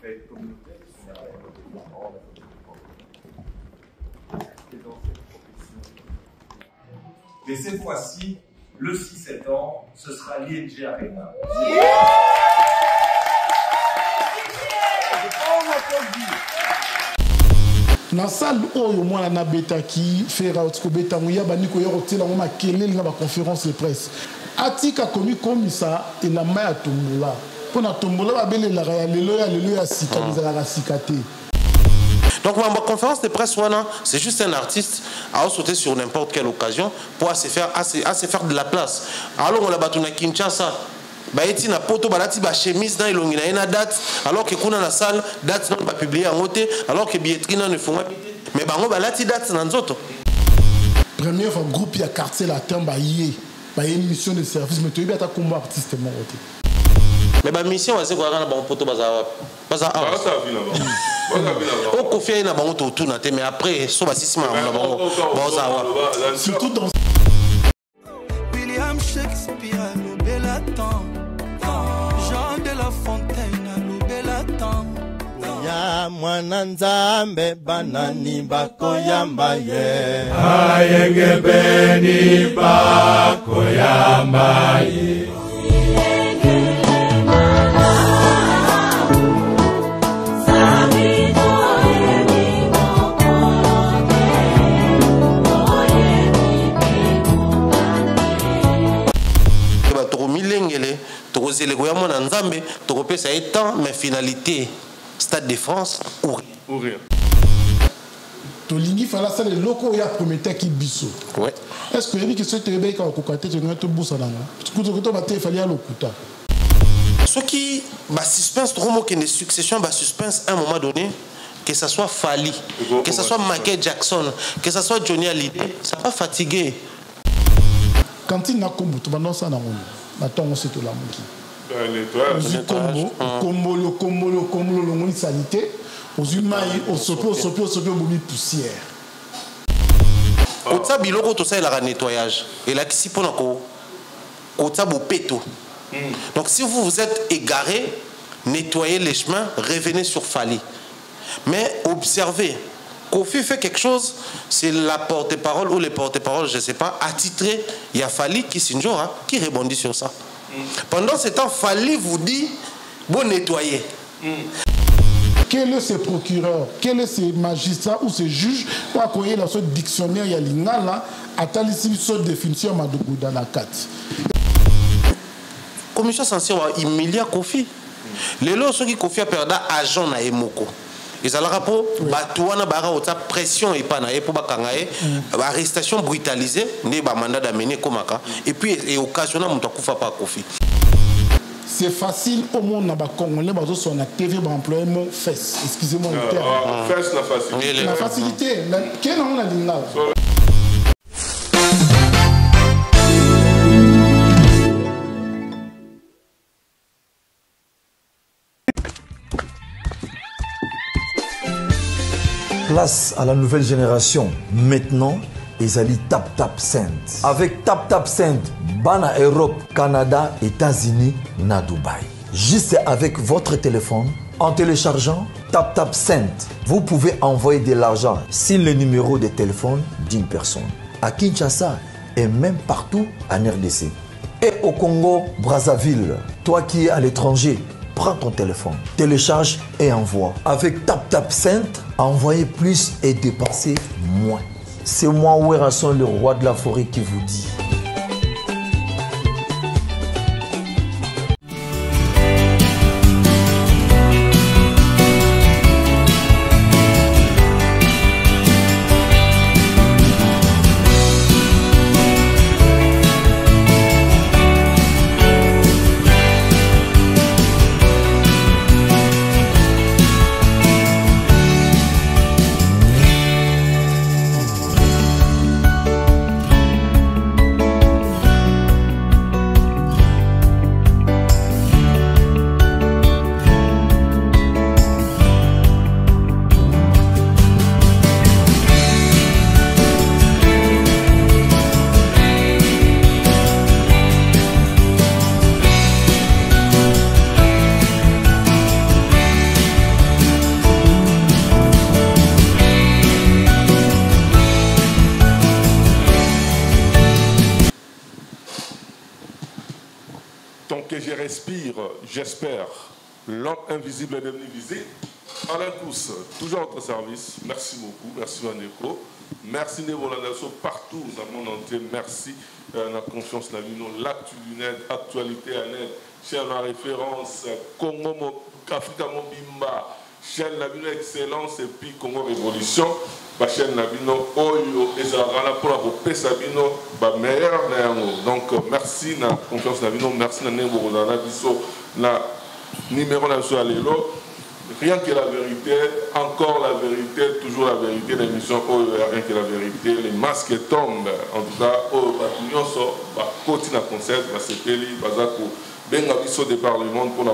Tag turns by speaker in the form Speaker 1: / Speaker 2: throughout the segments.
Speaker 1: faits communautaires qui sont derrière les parents, mais cette fois-ci, le 6-7 ans, ce sera l'ING Arena.
Speaker 2: Na salle oyo mwana na beta ki fera otiko beta muya baniko yo rotela ngoma kelele na ba conférence de presse atika komi komisa ela maya tombola pona tombola ba bele la ya lelo ya sika bizala la sikate.
Speaker 3: Donc ma conférence de presse c'est juste un artiste à sauter sur n'importe quelle occasion pour se faire de la place. Alors on la batuna Kinshasa baeti na poto balati ba chemise na ilongi na ena date alors que kuna na salle date non ba publier en moté alors que billetterie na ne font mais bango balati date na nzoto.
Speaker 2: Première fois groupe ya quartier la tamba yé ba émission de service mais tu bien ta combat artiste mon côté.
Speaker 3: Mais ba mission va se quoi na ba poto baza au confie na bango tout na te mais après so ba sisima na bango baza
Speaker 2: surtout dans
Speaker 4: William Shakespeare Belaton Jean de la Fontaine Belaton ya mwana nzambe banani bakoyamba ye
Speaker 5: ayenge beni bakoyamba ye
Speaker 3: les goyamons en Zambé, tu repères ça étant, mais finalité, Stade de France ou rien.
Speaker 2: Tolingi fala ça les locaux ya prometteur qui biso.
Speaker 3: Ouais.
Speaker 2: Est-ce que que ce tebe ka kokate tu ngatu busa nanga. Kuto kuto ba te fali ya lokuta.
Speaker 3: Ce qui ba suspense trop mo que des successions ba suspense à un moment donné que ça soit Fali, que ça soit Michael Jackson, que ça soit Johnny Hallyday, ça va fatiguer.
Speaker 2: Quand il n'a kombo to ba non ça na ngolo. Attends on se to la moki. Combo le sanité, aux humains, au sopio, boumi poussière.
Speaker 3: Au tabiloko, tout ça, il a un nettoyage. Et là, si pour nous, au tabou péto. Donc, si vous vous êtes égaré, nettoyez les chemins, revenez sur Fali. Mais observez, Kofi fait quelque chose, c'est la porte-parole ou les porte-parole, je ne sais pas, attitré, il y a Fali qui s'injure, qui rebondit sur ça. Pendant ce temps, Fali vous dit, bon nettoyer.
Speaker 2: Quel est ce procureur, quel est ce magistrat ou ce juge pour accueillir la sorte dictionnaire il y a l'ingala à telle sorte de définition dans la carte.
Speaker 3: Commission censée humilier Kofi. Les lois ceux qui Kofi a perdu agent na emoko. Ils ont le rapport, batouana bara ota pression et pas na pour bakangae, arrestation brutalisée, né ba mandat d'amener komaka et puis et occasionnellement mon takufa pas Kofi.
Speaker 2: C'est facile au monde na ba congolais bazo sur na TV ba employer mon fesse. Excusez-moi le terme.
Speaker 5: Fesse la facilité.
Speaker 2: La facilité, quel on a dit là.
Speaker 6: Place à la nouvelle génération. Maintenant, ils allaient Tap Send. Avec Tap Send, Bana Europe, Canada, États-Unis, na Dubaï. Juste avec votre téléphone, en téléchargeant Tap Send, vous pouvez envoyer de l'argent sur le numéro de téléphone d'une personne. À Kinshasa et même partout en RDC. Et au Congo, Brazzaville, toi qui es à l'étranger, prends ton téléphone, télécharge et envoie. Avec Tap Send, envoyez plus et dépensez moins. C'est moi, Ouerasson, le roi de la forêt, qui vous dit.
Speaker 5: respire, j'espère. L'homme invisible est devenu visible. Alain Kous, toujours à votre service. Merci beaucoup. Merci Vaneko. Merci Névolandasso partout dans le monde entier. Merci la confiance dans l'actualité à net. Chaîne la référence Congo, Africa Mobimba. Chaîne la excellence et puis Congo Révolution. La chaîne la Oyo et Zarana pour la Sabino, meilleur. Donc merci la confiance dans merci na Névolandasso. La numéro national Lélo. Rien que la vérité, encore la vérité, toujours la vérité, l'émission rien que la vérité, les masques tombent. En tout cas, l'union sort, continue à concert, Sepeli, Bazako, Benga Bisso départ du monde pour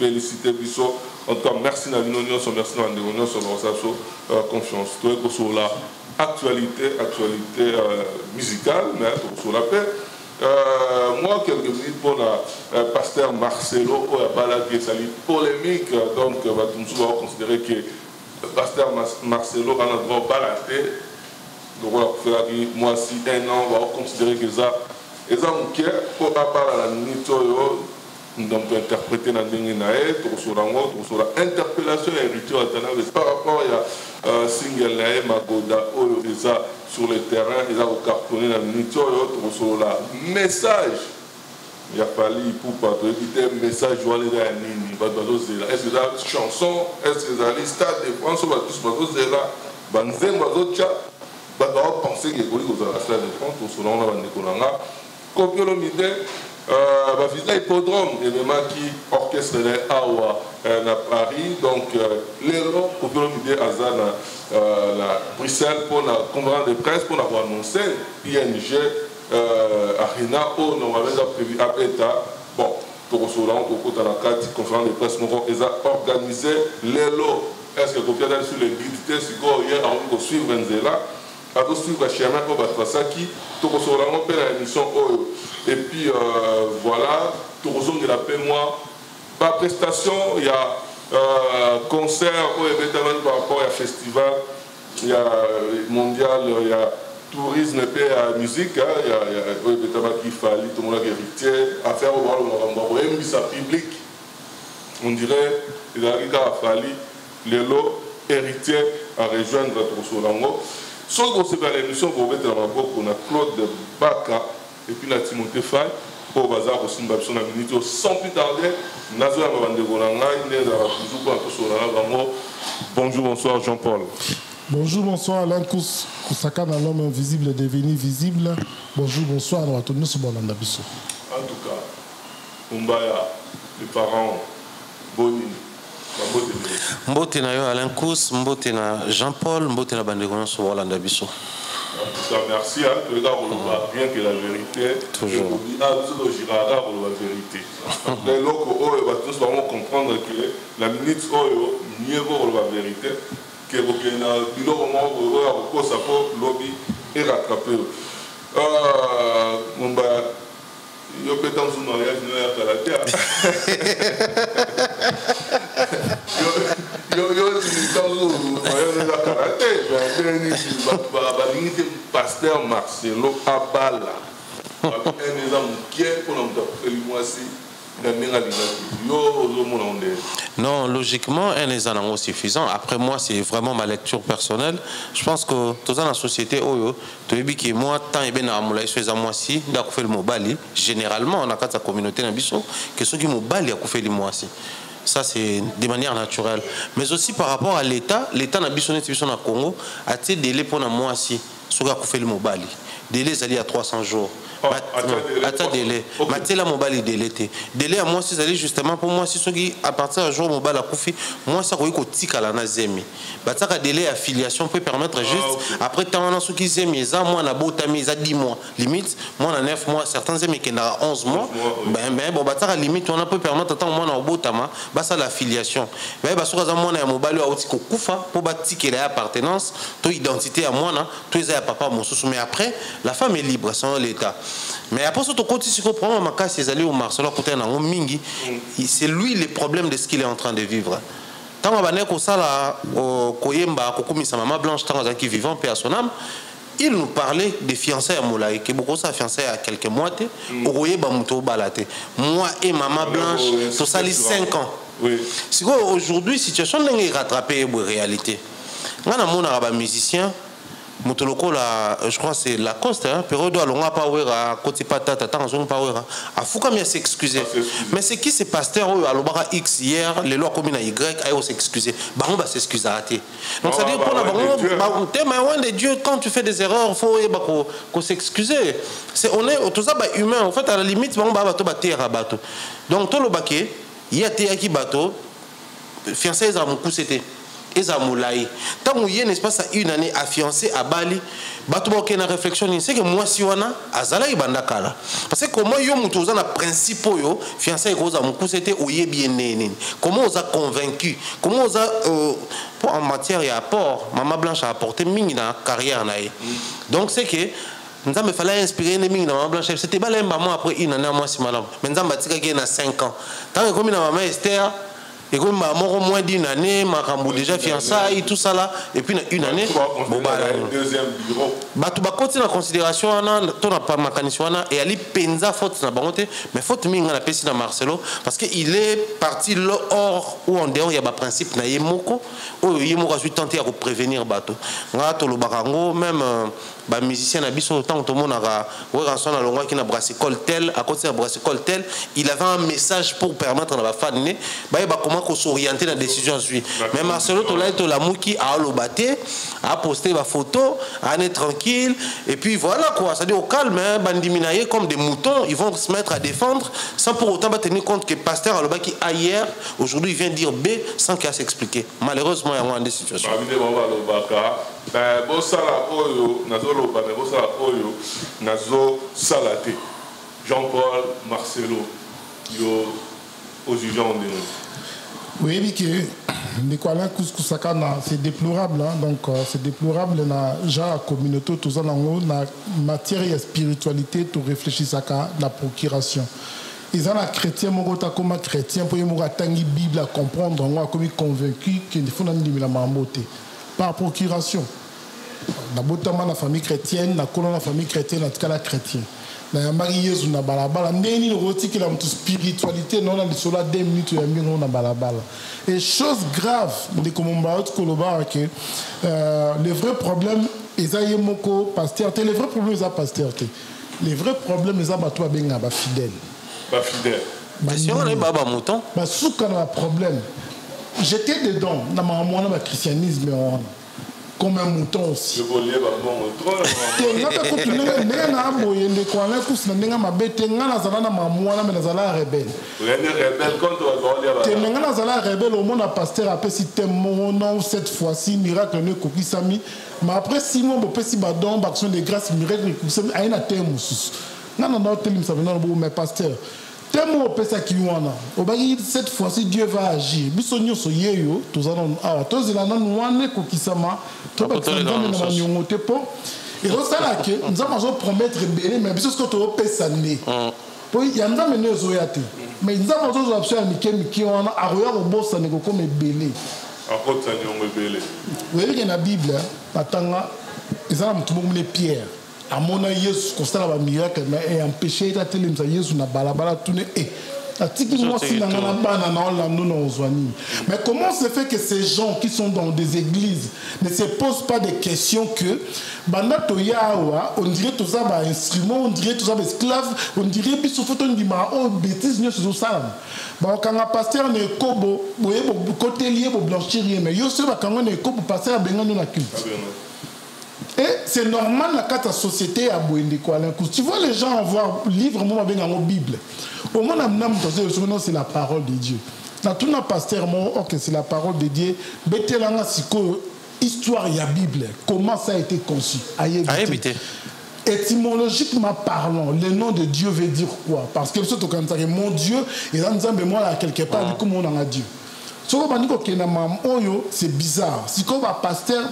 Speaker 5: féliciter Bisso. En tout cas, merci à l'union, merci à l'union, sur notre confiance. Tout est sur la actualité musicale, mais sur la paix. Moi, quelques minutes pour le pasteur Marcelo, qui est polémique, donc on va considérer que le pasteur Marcelo a un droit balaté. Donc, moi, si un an, on va considérer que ça est un pour la minute, on peut interpréter dans l'interpellation et par rapport à single Magoda sur le terrain, ils ont cartonné dans le message. Il a fallu pour éviter un message est-ce que la chanson, est-ce que la stade de France va tous penser que la stade de France, visa hippodrome et même qui orchestre Awa à Paris, donc l'élo Kopilomide Azana la Bruxelles pour la conférence de presse pour avoir annoncé ING Arena où nous avons prévu à Beta. Bon, pour cela, on a la carte conférence de presse, nous avons organisé l'élo. Est-ce que vous avez sur les guides, si vous avez suivre Venzela, à suivre le chemin pour Batrasaki, pour cela, on fait la émission. Et puis voilà, tout le monde l'appelle moi. Par prestation, il y a concert, par rapport à festival, il y a mondial, il y a tourisme et musique, il y a qui fallait, tout le monde a héritier, affaire au public. On dirait, il a fallu les lots héritiers à rejoindre Troussolango. Sauf que c'est l'émission pour mettre dans la boucle, on a Claude Baka. Et puis la Timothée Faye, pour Bazar aussi, sans plus tarder, bonjour, bonsoir Jean-Paul.
Speaker 2: Bonjour, bonsoir Alain Kous, Kousaka dans l'homme invisible est devenu visible. Bonjour, bonsoir, nous attendons ce bon Bisso.
Speaker 5: En tout cas, Umbaya, les parents, Boni,
Speaker 3: Mbote na yo Alain Kous, mbote na Jean-Paul, mbote na Bandegono sur Rolanda Bisso.
Speaker 5: En tout cas, merci. Le gars, on va rien que la vérité.
Speaker 3: Toujours.
Speaker 5: Ah, vous êtes au Girard, on va la vérité. Les locaux, on va tous comprendre que la minute, on mieux vaut la vérité. Que vous avez un bilan au moment où vous avez un lobby et rattrapé. On va. Yo peut dans un mariage, nous avons la terre. Yo dans un mariage, nous avons la terre. Pasteur Marcelo Abala. Un exemple qui est pour nous faire
Speaker 3: non, logiquement, un examen suffisant. Après moi, c'est vraiment ma lecture personnelle. Je pense que dans la société, moi, tant et bien à moi si, fait le mobali. Généralement, on a quatre communautés dans Bisso, que ceux qui mobali a fait le mois si. Ça, c'est de manière naturelle. Mais aussi par rapport à l'État, l'État n'a Bisso dans Congo a été délai pour un mois si, ceux qui a fait le mobali. Délai, c'est à 300 jours. Attends, délai. Matela mobile délai. Délai à moi, c'est justement pour moi, si ceux qui à partir d'un jour mobile à Koufi, moi, ça croit qu'au tic à la nazemi. Bataka délai affiliation peut permettre juste, après tant on a ceux qui s'aiment, moi, on a beau tamis, à 10 mois. Limite, moi, on a 9 mois, certains aiment qui ont 11 mois. Ben, bon, bataka limite, on a peut permettre, tant moi, on a beau tama, bah, ça l'affiliation. Mais, bah, sur un moment, on a un mobile à Otiko Koufa, pour bâtir l'appartenance, ton identité à moi, tous les à papa, mon sous. Mais après, la femme est libre, sans l'État. Mais après ce côté, si on prend ma casse, c'est allé au Marcelo côté na mingi, c'est lui le problème de ce qu'il est en train de vivre. Tant que ça là, koyemba, kokumi sa maman blanche, tant qui vivant paix à son âme, il nous parlait des fiançailles à Moulaï, que beaucoup ça fiançailles à quelques mois, moi et Maman Blanche, tout ça les 5 ans.
Speaker 5: Oui.
Speaker 3: Si aujourd'hui, situation n'est rattrapée en réalité. On a un musicien, je crois que c'est Lacoste, période où on a pas à côté patata, on pas à Foucault s'excuser. Mais c'est qui ces pasteurs à l'Obara X hier, les lois communes à Y, à s'excuser. Bah on va s'excuser à rater. Donc ça veut dire pour des dieux, quand tu fais des erreurs, il faut s'excuser. On est tout ça humain. En fait, à la limite, on va terre à bateau. Donc tout le baquet, il y a qui bateau, fiancé à mon coup c'était. Moulaï. Tant qu'il y a un espace à une année à fiancé à Bali, il y a une réflexion, c'est que moi, si on a, Azalaï Bandakala. Parce que comment yo mutuza na principe yo, fiancé à mon coup c'était où il est bien né. Comment on a convaincu, comment on a, en matière et apport, Maman Blanche a apporté mine dans la carrière. Donc c'est que, nous avons fallu inspirer les mines dans Maman Blanche. C'était pas l'un après une année, moi si madame. Mais nous avons bâti qu'il y a 5 ans. Tant que comme Maman Esther, et comme au moins d'une année, ma déjà fiançailles, tout ça là, et puis une année.
Speaker 5: Deuxième bureau.
Speaker 3: Tu vas continuer en considération, tu n'as pas ma canison, et elle penza faute na bangote, mais faute minga na pesi na Marcelo, parce qu'il est parti hors ou en dehors, il y a un principe na yemoko, où yemoko a su tenter à prévenir bateau. Nga to lo barango, même ba musicien na biso tant tout le monde a rançon na longwa qui na brassicole tel, à côté de brassicole tel, il avait un message pour permettre à la fan comment s'orienter dans la décision suivante. Mais Marcelo la mouki a lobaté, a posté ma photo, à être tranquille, et puis voilà quoi, c'est-à-dire au calme, bandiminaye comme des moutons, ils vont se mettre à défendre sans pour autant tenir compte que pasteur à qui hier, aujourd'hui il vient dire B sans qu'il a s'expliquer. Malheureusement, il y a des situations.
Speaker 5: Jean-Paul, Marcelo, yo aux jugeants de
Speaker 2: oui, c'est déplorable. Hein? Donc, c'est déplorable. La communauté, tout ça, la matière et la spiritualité, tu réfléchis à la procuration. Ils ont un chrétien, comme chrétien, pour la Bible à comprendre, on comme convaincu qu'il faut la mamboté. Par procuration. La famille chrétienne, la famille chrétienne, en tout cas la chrétienne. Na marié na balabala ndeni le roti que la spiritualité non na sola 2 minutes ya mbino na balabala et chose grave de comme mbaot koloba que le vrai problème ezaye moko pasteur le vrai problème est pasteur le vrai problème est bato benga ba fidèle
Speaker 3: si on est baba mouton
Speaker 2: ba souka na problème j'étais dedans na moi na christianisme comme un mouton aussi. Cette fois-ci, miracle ne coquissami. Mais après 6 mois, si badon, action de grâce, miracle, il y a un thème. Non, mais pasteur. Cette fois-ci, Dieu va agir. Bisogno so yeyo, tous allons ah, tous la non wane kokisama, to ba tsanga na nyongote po. Et ça là que nous avons promettre belé mais biso ko to pesa né. Po ya nzambe ne zo yate. Mais nous avons zo option miki wana aroya ko bossa ne ko comme belé.
Speaker 5: Akota nyongo belé.
Speaker 2: Oui, il y a la Bible, atanga ezala mutu mumune Pierre. À mon avis, Jésus constate la miracle, mais empêché de télé, Jésus n'a balabala tourné et mais comment se fait que ces gens qui sont dans des églises ne se posent pas des questions que on dirait tout ça un instrument, on dirait tout ça esclave, on dirait que ce photo dit oh bêtise nous sur ça. Bon quand un pasteur ne kobo, côté lié pour blanchir mais yo se quand on est kobo pasteur benga nous la culte. Et c'est normal dans la société à Bouendiko. Tu vois les gens avoir livre moi avec la Bible. Au moins c'est la parole de Dieu. Dans tout le pasteur OK, c'est la parole de Dieu. Betelanga siko histoire ya Bible. Comment ça a été conçu? Étymologiquement parlant, le nom de Dieu veut dire quoi? Parce que surtout quand mon Dieu, il a une mémoire quelque part comme on a Dieu. C'est bizarre. Si comme un pasteur,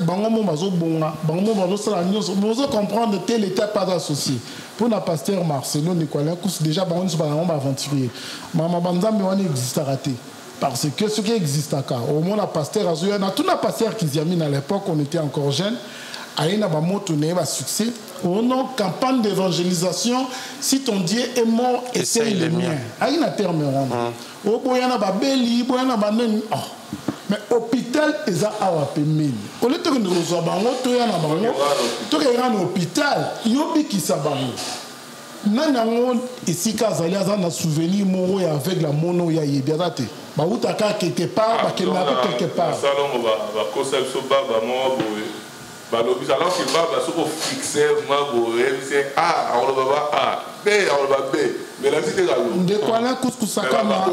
Speaker 2: comprendre tel état pas associé. Pour un pasteur Marcelo Nicolas, déjà, on va aventurier. Maman Banzambe, on existe à rater. Parce que ce qui existe à cas, au moins, un pasteur, tout le pasteur qui y a mis à l'époque, on était encore jeune, Aïna ba moto ne ba succès. Au nom campagne d'évangélisation, si ton Dieu est mort, essaye le mien. Aïna terme rond. Au boyana ba beli, boyana ba nen. Mais hôpital eza awa pemeli. Au lieu de nous rejoindre bango, to yana bango, to yana hôpital, yobi ki sa bango. Nanango ici kazali azana souvenir moro ya avec la mono ya yebiazate. Ba utaka quelque part, ba kelma quelque part.
Speaker 5: Salon ba concept so ba mo boye. Ba lobi salon ki ba so fixer ma boye, c'est on le va A, B on le va B. Mais la cité galo.
Speaker 2: De quoi là couscoussakana.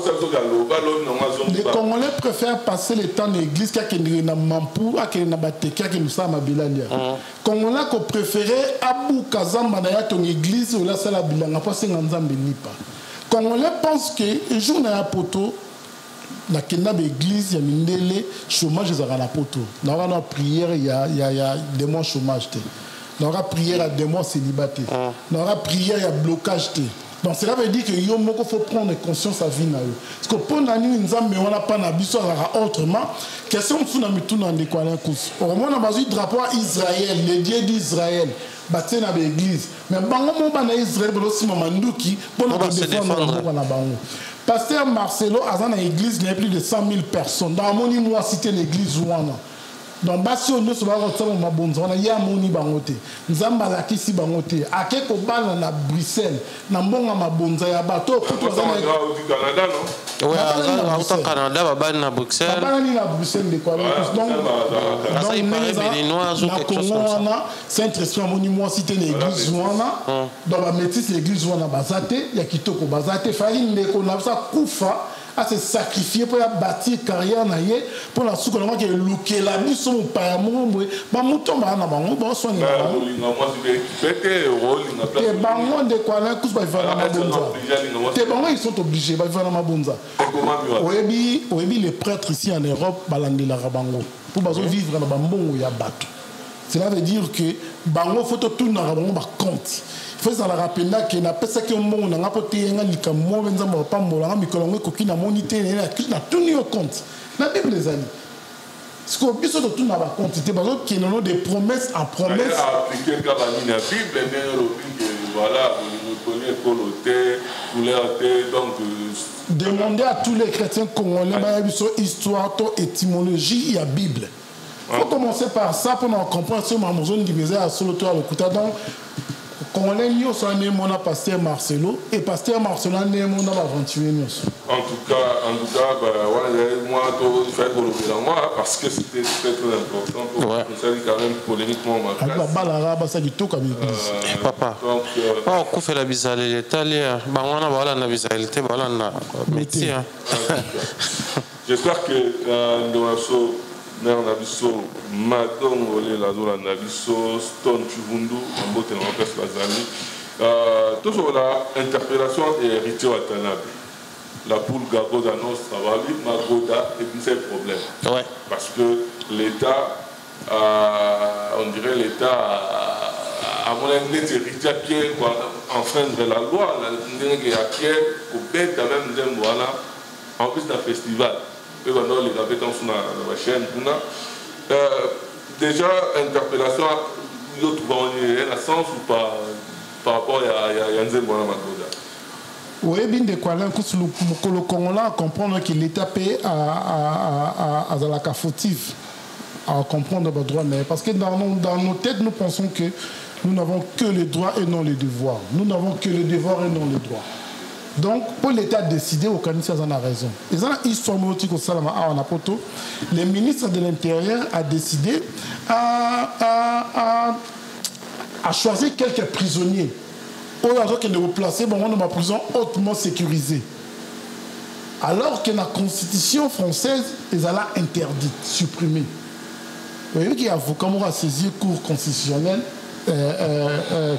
Speaker 2: Les Congolais préfèrent passer le temps dans l'église qu'à na Mampou, à na Bateke, à Nusa Mabilalia. Congolais qu'on préférait Abou Kazamba na ton église ou la salle bilanga pas Nzambe nipa. Congolais pensent que un jour na poto na kenda l'église ya mindele chômage ezaka na poto. Na wana prière il y a des mois chômage té. Na wana prière à des mois célibataire. Na wana prière il y a blocage té. Donc cela veut dire que il faut prendre conscience à vie. Parce que pour nous, on n'a pas d'habitude autrement. Question de nous tout dans les coins au moment où on a besoin de rapport à Israël, les dieux d'Israël, bâtir dans l'église. Mais bango mo bana Israël aussi mamanduki pour nous défendre na bango. Pasteur Marcelo a dans l'église il y a plus de 100 000 personnes. Dans mon moi cité l'église ouana. Donc basi on se va retrouver ma bonne zone ya moni bangote nzamba la kisi bangote akeko bana na Bruxelles na mbonga mabonza ya bato kutu za na
Speaker 3: Canada non ouais au Canada baba na Bruxelles
Speaker 2: baba ni na Bruxelles de quoi donc
Speaker 3: ça il paraît béninois ou quelque chose comme ça
Speaker 2: Saint-Esprit moni moi cité l'église wana dans la métis l'église wana bazate ya kitoko bazate farine ndeko na ça kufa à se sacrifier pour bâtir carrière naie pour la souko na que luke la biso mo pa mo ba muto ba na bango ba so ni ba te bango de quoi là tous ba vivre na mabonza te bango ils sont obligés ba vivre na mabonza oyebi les prêtres ici en Europe balandela bango pour bazo vivre na bambongo ya bato. Cela veut dire que bango photo tout na bango ba compte. Il faut la rappeler que na pesa que mon na ngapote nga likamo benza mo pa mo la mikolongo koki na monité na tout ni au compte. La Bible les amis. Ce qu'on biso de tout na ba compte te bazo qui non des promesses en promesses.
Speaker 5: Appliquer ka ba ni na Bible mais voilà, vous connaissez coloté, couleur donc
Speaker 2: demander à tous les chrétiens congolais ba biso histoire to étymologie et la Bible. Il faut commencer par ça pour nous comprendre ce que nous disons à Soloto à l'Okuta. Donc, Congolais, nous sommes nés mon pasteur Marcelo et pasteur Marcelo est né mon aventure.
Speaker 5: En tout cas, moi, je fais pour le moi parce que c'était très important pour ça quand même polémiquement
Speaker 3: papa. On fait la bizarre l'Italie. On a la bizarre na métier.
Speaker 5: J'espère que nous Mère Nabiso, Madame Olé, la Zola Nabiso, Stone Chubundu, Ambote Nampes Lazani. Toujours la interpellation et rituel Watanabe. La poule Gagoda non, ça va lui, Magoda, et puis c'est le problème.
Speaker 3: Ouais.
Speaker 5: Parce que l'État, on dirait l'État, à mon avis, c'est rituel qui est enfreindre la loi, la ligne qui est au bête, même d'un voilà, en plus d'un festival. Et maintenant, les habitants sont dans la chaîne. Déjà, interpellation, nous trouvons un sens ou pas par rapport à Yanzel Magoda.
Speaker 2: Oui, bien de quoi là, le Congolais comprendre que l'État paie à la fautive, à comprendre le droit. Parce que dans nos têtes, nous pensons que nous n'avons que les droits et non les devoirs. Nous n'avons que les devoirs et non les droits. Donc, pour l'État décider, au Canada, ça en a raison. Et ça, l'histoire motique au Salama à Anapoto, le ministre de l'Intérieur a décidé à choisir quelques prisonniers. Au qui est placé dans une prison hautement sécurisée. Alors que la Constitution française est interdite, supprimée. Vous voyez qu'il y a avocat qui a saisi le cours constitutionnel,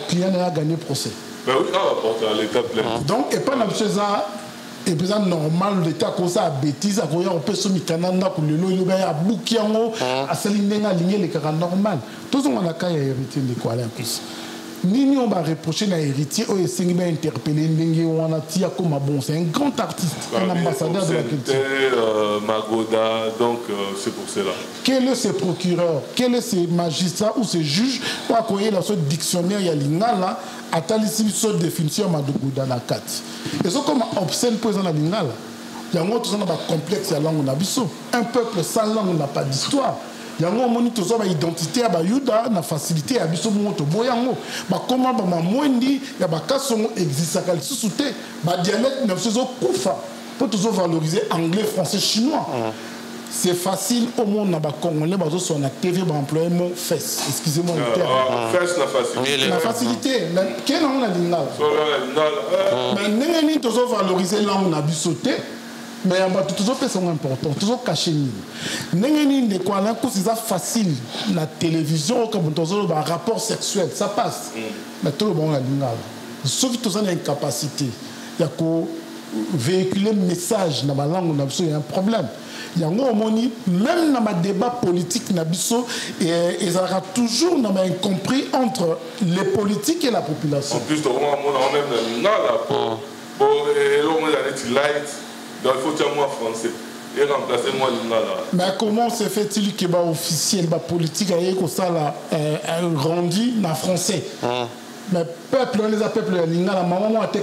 Speaker 2: client a gagné procès.
Speaker 5: Ben oui, à l'état plein.
Speaker 2: Donc, et pas la chose et bien normal l'État comme ça bêtise à quoi on peut se mettre canada pour le lot il y a boukiango à s'aligner aligner les cas normal tous on a qu'à hériter de quoi là plus Nini on va reprocher à héritier ou essayer d'interpeller Ndenge Wanatia comme bon, c'est un grand artiste, un ambassadeur de la culture.
Speaker 5: Magoda, donc c'est pour cela.
Speaker 2: Quel est ce procureur, quel est ce magistrat ou ce juge pour accueillir la sorte dictionnaire il y a l'ingala à talissi sorte définition Magoda la 4. Et ça comme obscène présent la lingala. Il y a un autre complexe à langue nabiso. Un peuple sans langue n'a pas d'histoire. Il y a un moni tozo ba identité ba yuda na facilité à biso moto boyango ba comment ba mwendi ya ba kasongo existe kal susute ba dialecte na sozo kufa pour toujours valoriser anglais français chinois. C'est facile au monde na ba congolais ba zo na TV ba employer mot fesse, excusez-moi le terme.
Speaker 5: Fesse na facilité.
Speaker 2: La facilité na quel on a lingala. Mais nengeni tozo valoriser langue na bisote. Mais il y a toujours des choses importantes, toujours caché. N'est quoi là, c'est facile. La télévision, comme on a un rapport sexuel, ça passe. Mais tout le monde a l'ingala. Sauf que tout ça a une capacité. Il y a qu'à véhiculer un message dans la langue, il y a un problème. Il y a un moment, même dans le débat politique, il y a toujours un incompris entre les politiques et la population.
Speaker 5: En plus, on a même l'ingala pour donc il faut que moi français et remplacer moi l'ingala.
Speaker 2: Mais comment se fait-il que les officiels, les politiques, rendu en français? Mais peuple, on les appelle l'ingala, maman a été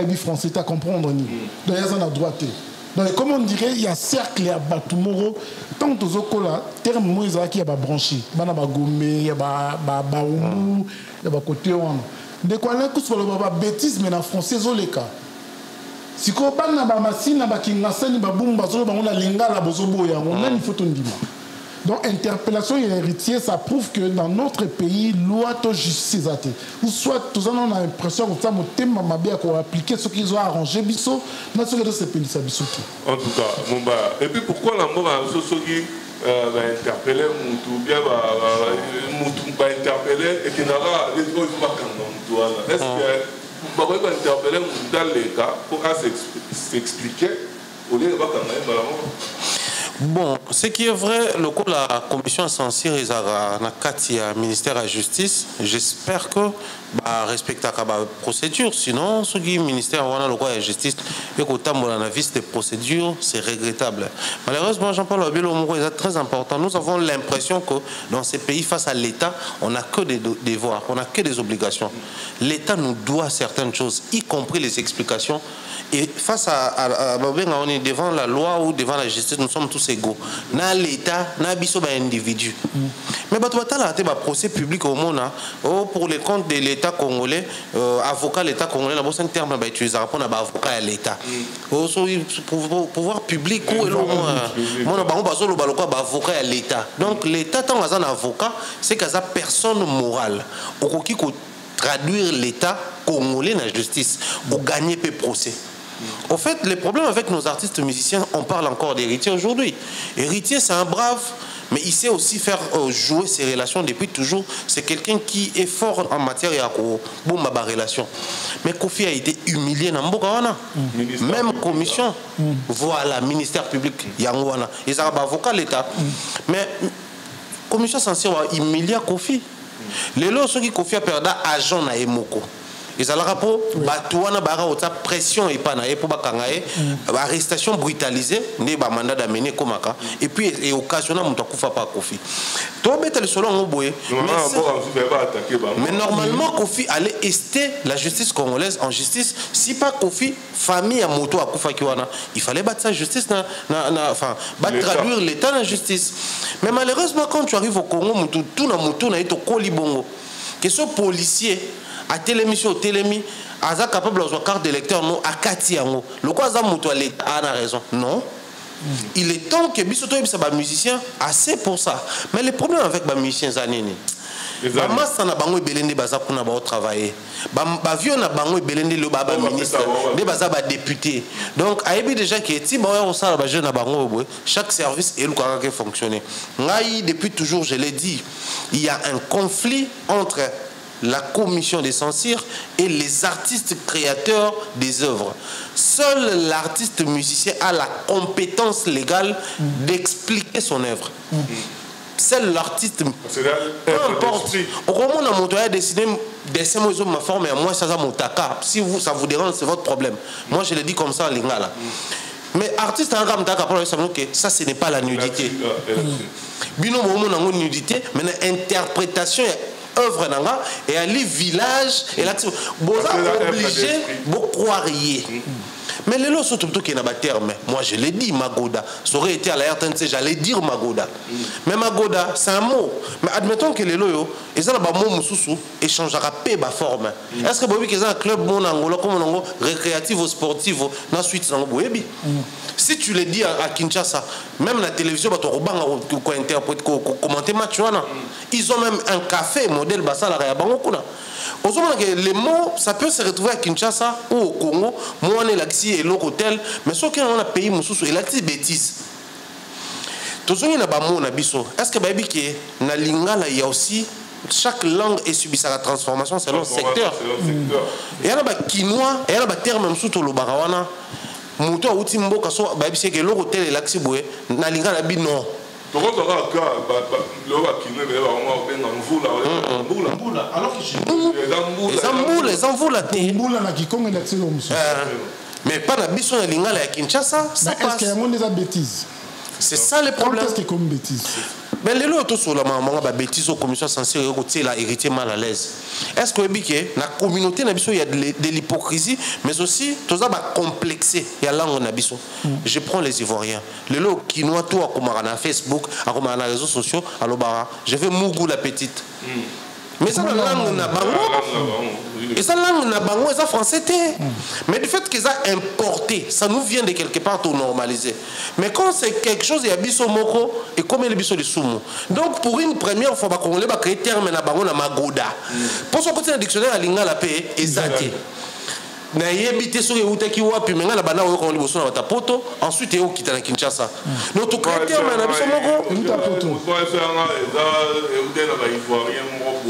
Speaker 2: dit français, tu as comprendre. Donc il y a un droit. Donc comme on dirait, il y a cercle, il y a Batumoro, tant que tu as terme moi qui a branché, il y a Gomé, il y a Baoumou, il y a côté de quoi là que soit le bêtise mais en français les cas. Si on parle de machine, donc interpellation et héritier, ça prouve que dans notre pays, loi de justice ou soit tous on a l'impression que ça thème qu'on a appliqué ce qu'ils ont arrangé biso, dans ce que c'est pays ça biso.
Speaker 5: En tout cas, Mumba. Et puis pourquoi la mort ceux qui va interpeller ou bien va interpeller et qui n'aura les autres pas quand est-ce que on va interpeller dans les cas pour s'expliquer au lieu de voir quand même
Speaker 3: bon, ce qui est vrai, le coup la commission censure est à le ministère de la Justice. J'espère que respecte la procédure. Sinon, ce qui est ministère de la Justice et qu'autant dans la vis des procédures, c'est regrettable. Malheureusement, Jean-Paul Obilo est très important. Nous avons l'impression que dans ces pays, face à l'État, on n'a que des devoirs, on n'a que des obligations. L'État nous doit certaines choses, y compris les explications. Et face on est devant la loi ou devant la justice, nous sommes tous égaux. Na l'État, na biso ba individu. Mais le procès public au monde, pour les comptes de l'État congolais, avocat l'État congolais, la bonne terme va utiliser pour avocat à l'État. Pouvoir public ou avocat à l'État. Donc l'État tant un avocat, c'est qu'à sa personne morale. Au qui traduire l'État congolais dans la justice, pour gagner peu procès. Au fait, les problèmes avec nos artistes musiciens, on parle encore d'héritier aujourd'hui. Héritier, c'est un brave, mais il sait aussi faire jouer ses relations depuis toujours. C'est quelqu'un qui est fort en matière de relation. Mais Kofi a été humilié dans Mbokawana. Même commission, voilà, ministère public, Yangwana. Ils ont un avocat l'État. Mais commission censée humilier Kofi. Les lots, ceux qui Kofi a perdu agent na Emoko. Ils ont le rapport, pression et pas pour arrestation brutalisée, mandat d'amener comme ça, et puis et occasionnellement on ne pas Kofi. Mais normalement Kofi allait ester la justice congolaise en justice. Si pas Kofi, famille à moto à Koufa Kiwana, il fallait battre sa justice, traduire l'État dans la justice. Mais malheureusement quand tu arrives au Congo, tout na moto na ito kolibongo. Que ce policier à télémission, télémi, Aza capable de carte d'électeur, non, à Katiango. Le quoi Aza Moutou a raison. Non. Il est temps que Bissoto est un musicien assez pour ça. Mais le problème avec les musiciens, Zanini, Bamasa na bango belende baza kuna ba travailler. Ba vieux na bango belende le baba ministre, des baza ba député. Donc ayebi déjà qui est ba on sala ba jeune na bango chaque service et le quoi qui fonctionner. Ngai depuis toujours je l'ai dit, il y a un conflit entre la commission des censures et les artistes créateurs des œuvres. Seul l'artiste musicien a la compétence légale d'expliquer son œuvre. seul l'artiste, peu importe. Au moment où on a décidé d'essayer ma forme et moi ça mon taka. Si vous ça vous dérange, c'est votre problème. Moi je le dis comme ça en lingala. Mais artiste en gamme taka ça ce n'est pas la nudité. Bino moment on a nudité, mais l'interprétation œuvre nanga et aller village et là vous obligé de croire. Mais les lots sont tout qui n'a pas terme. Moi je l'ai dit Magoda. Ça aurait été à la RTNC, j'allais dire Magoda. Mais Magoda, c'est un mot. Mais admettons que les lots, ils ont un mot moussou et changera pas la forme. Est-ce que vous avez un club mon Angola comme Angola récréatif ou sportif dans suite dans le si tu le dis à Kinshasa, même la télévision, commenter match, ils ont même un café modèle Bassala Rayabangokuna. Les mots, ça peut se retrouver à Kinshasa ou au Congo. Moi, on est là et l'hôtel, mais ce qu'on a payé, il a des bêtises. Tout ce qui est est-ce que dans Lingala, il y a aussi chaque langue est subie sa transformation selon le secteur. Il y a des Kinois, il y a des termes sous le Barawana. Mouto outi mboka so ba bise ke loko tele laxi boye na linga na bino
Speaker 5: to ko ka lo ba kinwe be ba mo be na mvula alors que
Speaker 3: les mvula te
Speaker 2: mvula na kikongo na tselo muso
Speaker 3: mais pas na biso na linga la Kinshasa ça passe.
Speaker 2: Est-ce qu'il y a des bêtises?
Speaker 3: C'est ça le problème.
Speaker 2: Qu'est-ce qui est comme bêtise?
Speaker 3: Mais les lots sur la maman ba bêtises aux commissions censées retirer la héritier mal à l'aise. Est-ce que la communauté na biso il y a de l'hypocrisie mais aussi tout ça va complexer il y a langue na biso. Je prends les Ivoiriens. Les lots qui noient tout à comment na Facebook, à comment na réseaux sociaux, à l'obara. Je vais Mougou la petite. Mais ça la langue na bango. Et ça langue na bango ça français té. Mais du fait qu'ils a importé, ça nous vient de quelque part tout normalisé. Mais quand c'est quelque chose il y a biso moko et comme il y a biso de sumo. Donc pour une première fois ba congolais ba créer terme na bango na magoda. Pour son côté le dictionnaire à lingala paix ezati. Na yebité sur utaki wapi menga na bana ko liboso na tapoto ensuite e okita na Kinshasa. Donc tout créer terme na biso moko
Speaker 2: tapoto.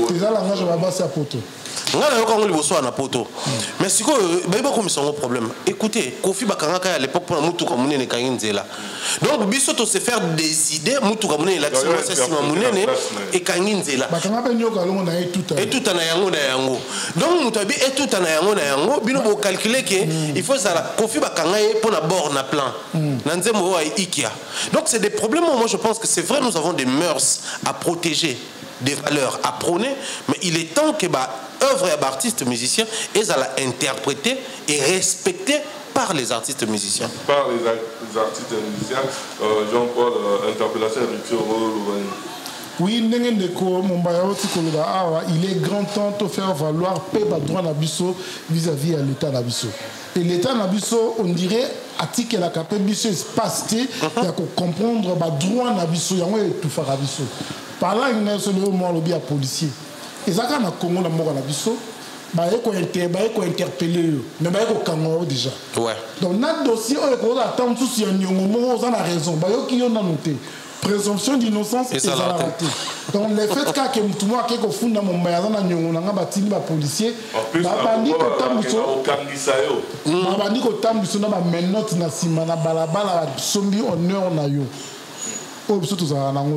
Speaker 2: C'est ça langage va passer à poto.
Speaker 3: Mais si un problème. Écoutez, Kofi Bakangaka à l'époque pour Moutou Kamune ne Kangenzela. Donc bisoto se faire des idées Moutou Kamune la et Kangenzela.
Speaker 2: Bakangaka nyoka longo na tout
Speaker 3: et tout na yango na yango. Donc Moutabi et tout na yango na yango bino bo calculer que il faut ça Kofi Bakangaka pour na bord na plan. Nanzemo wa ikia. Donc c'est des problèmes moi je pense que c'est vrai nous avons des mœurs à protéger, des valeurs à prôner, mais il est temps que œuvre et artistes musiciens et à la interpréter et respecter par les artistes musiciens.
Speaker 5: Par les artistes musiciens, Jean-Paul, interpellation
Speaker 2: oui, il est grand temps de faire valoir le droit nabiso vis-à-vis de l'État nabiso. Et l'État nabiso, on dirait, que la capacité espace de comprendre le droit nabiso, il y a tout faire nabiso. Par là, il y a un policier. Et ça, quand on a Congo, on a biso, il faut interpeller, mais il faut Congo déjà.
Speaker 3: Ouais.
Speaker 2: Donc, notre dossier, on attend tout si on a raison. Il y a noté. Présomption d'innocence et ça l'a raté. Donc, le fait que tout le monde qui est fond dans mon maison, on a bâti les policiers, on a dit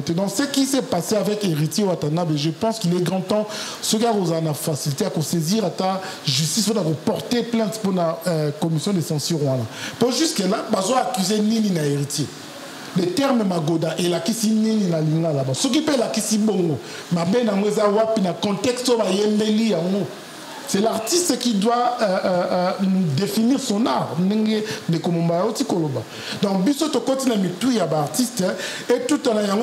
Speaker 2: que donc ce qui s'est passé avec Héritier Watanabe, je pense qu'il est grand temps, ce gars vous en a facilité à saisir à ta justice, pour porter plainte pour la commission de censure. Pour jusque-là, ils ont accusé Nini na Héritier. Le terme Magoda et la kisi Nini na Linga là-bas. Ce qui peut la kisi bongo, ma ben dans le contexte où il y a c'est l'artiste qui doit définir son art. Donc, biso to continue à tout y a artiste et tout en ayant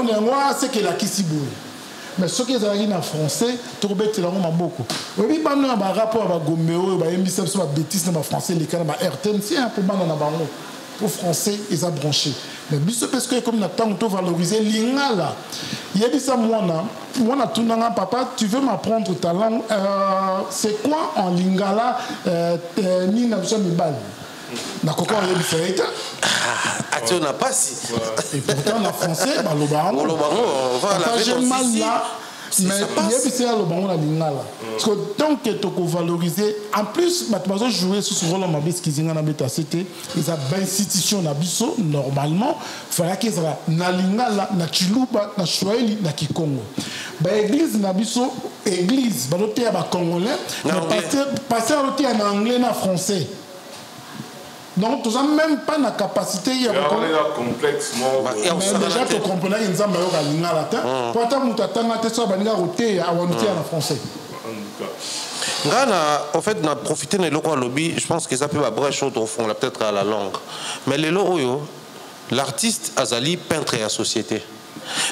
Speaker 2: c'est que la kisiboui. Mais ce qui est en français, tout bête là on beaucoup. Oui, pas nous un rapport avec Gomeo, bah émission sur la bêtise dans français les canaux RTNC pour ban na bango. Pour français ils a branché. Mais biso parce que comme na temps to valoriser lingala. Il y a dit ça moi tout nanga papa, tu veux m'apprendre ta langue c'est quoi en lingala ni na biso mibali. Na koko on y a dit
Speaker 3: ah tu n'as pas si.
Speaker 2: Et pourtant en français bah le baron.
Speaker 3: On va la
Speaker 2: j'ai mal là. Mais il y a le bango na lingala. Parce que tant que tu valoriser, en plus, tu jouer sur ce rôle en mabis qui zinga na beta c'était les institutions na biso normalement fallait qu'ils soient na lingala na chiluba na swahili na kikongo. Ba église na biso église ba loté ya ba congolais passer loté en anglais na français. Donc, tu n'as même pas la capacité. Il y a un
Speaker 5: complexe.
Speaker 2: Mais déjà, tu comprends qu'il y a un lingala latin. Pourtant, tu as un français.
Speaker 3: En fait, on a profité de lobby. Je pense que ça peut être brèche au fond, peut-être à la langue. Mais l'artiste Azali peintre à la société.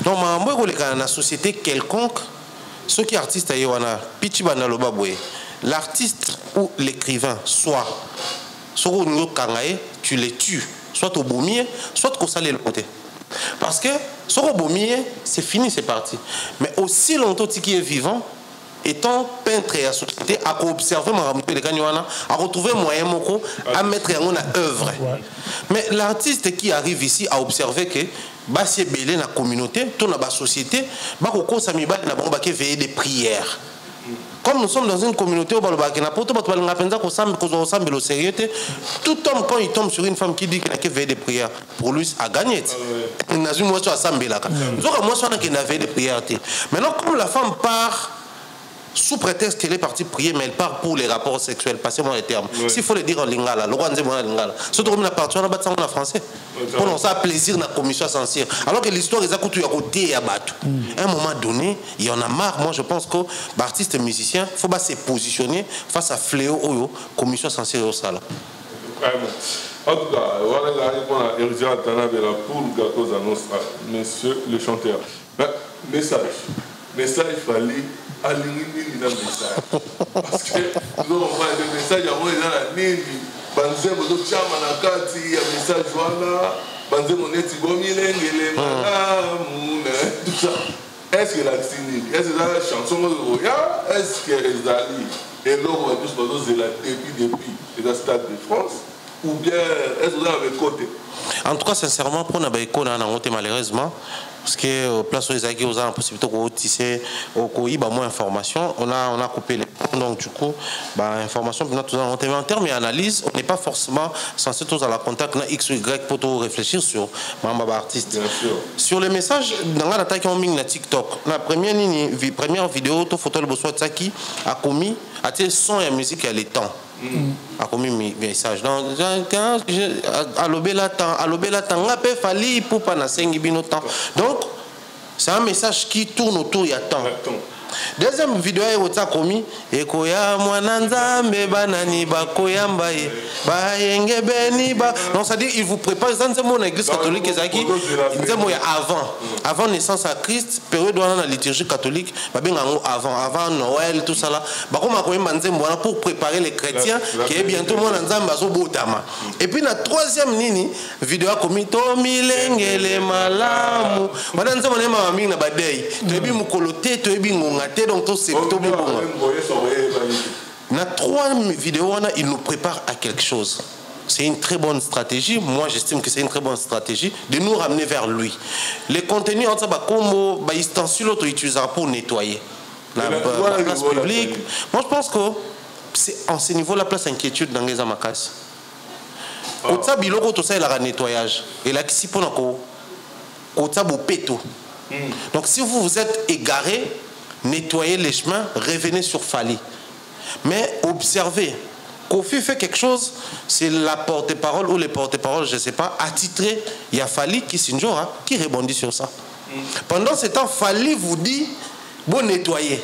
Speaker 3: Donc, dans la société quelconque, ceux qui sont artistes, l'artiste ou l'écrivain, soit tu les tues, soit au baumier, soit au salé le côté. Parce que soit au baumier, c'est fini, c'est parti. Mais aussi longtemps qui est vivant, étant peintre et à société, à observer à retrouver moyen à mettre en œuvre. Mais l'artiste qui arrive ici à observer que c'est belé la communauté, dans la société, il veiller des prières. Comme nous sommes dans une communauté où tout homme, quand il tombe sur une femme qui dit qu'il n'a que veillé des prières, pour lui, a gagné. Maintenant, comme la femme part sous prétexte qu'elle est partie prier, mais elle part pour les rapports sexuels, passez-moi les termes. S'il faut le dire en lingala, le roi lingala. Surtout comme la partie, on a battu en français. Pour ça, plaisir dans la commission sincère. Alors que l'histoire est à côté et à battre. À un moment donné, il y en a marre. Moi, je pense que l'artiste et musicien, il faut se positionner face à fléau ou commission sincère au salon.
Speaker 5: En tout cas, voilà la réponse à pour gâteaux annonce à monsieur le chanteur. Message, fallait aligner le message. Parce que nous avons des messages à moi dans la ligne. Banze bodo chama na kati ya message wala banze moneti bomilengele malamu tout ça. Est-ce que la cynique, est-ce que la chanson est-ce que Ezali et l'homme et tous les autres depuis le Stade de France ou bien est-ce que vous avez côté?
Speaker 3: En tout cas, sincèrement, pour nous, malheureusement, parce que place où les aguets ont la possibilité de tisser, moins d'informations, on a coupé les ponts, donc du coup, information, mais en termes d'analyse, on n'est pas forcément censé tous à la contact X ou Y pour réfléchir sur Mamba artiste. Sur les messages, dans la attaque en ligne TikTok, la première vidéo, toute photo de Boswa Tsaki a commis, a été son et musique à l'étang. A commis message donc c'est un message qui tourne autour il y a temps. Deuxième vidéo est commis ekoya mwananzambe banani bakoyamba ye bayenge beni ba donc ça dit il vous prépare dans mon église catholique ezaki avant naissance à Christ période dans la liturgie catholique avant Noël tout ça là pour préparer les chrétiens qui est bientôt mwananzambe azobotama. Et puis la troisième nini vidéo commis to milengele malamu mwananzambe ne mama na badei to ebi mukolote to ebi donc c'est plutôt bon. Dans 3 vidéos, il nous prépare à quelque chose. C'est une très bonne stratégie. Moi, j'estime que c'est une très bonne stratégie de nous ramener vers lui. Les contenus, comme les ustensiles, on utilisera pour nettoyer la place publique. Moi, je pense que c'est en ce niveau la place inquiétude dans les amakas. Au biloko tout ça, il y a un nettoyage. Et là, si pour nous, donc si vous êtes égaré, nettoyez les chemins, revenez sur Fali. Mais observez, Kofi fait quelque chose, c'est la porte-parole ou les porte-parole, je ne sais pas, attitré, il y a Fali qui s'injora, qui rebondit sur ça. Pendant ce temps, Fali vous dit, bon nettoyer.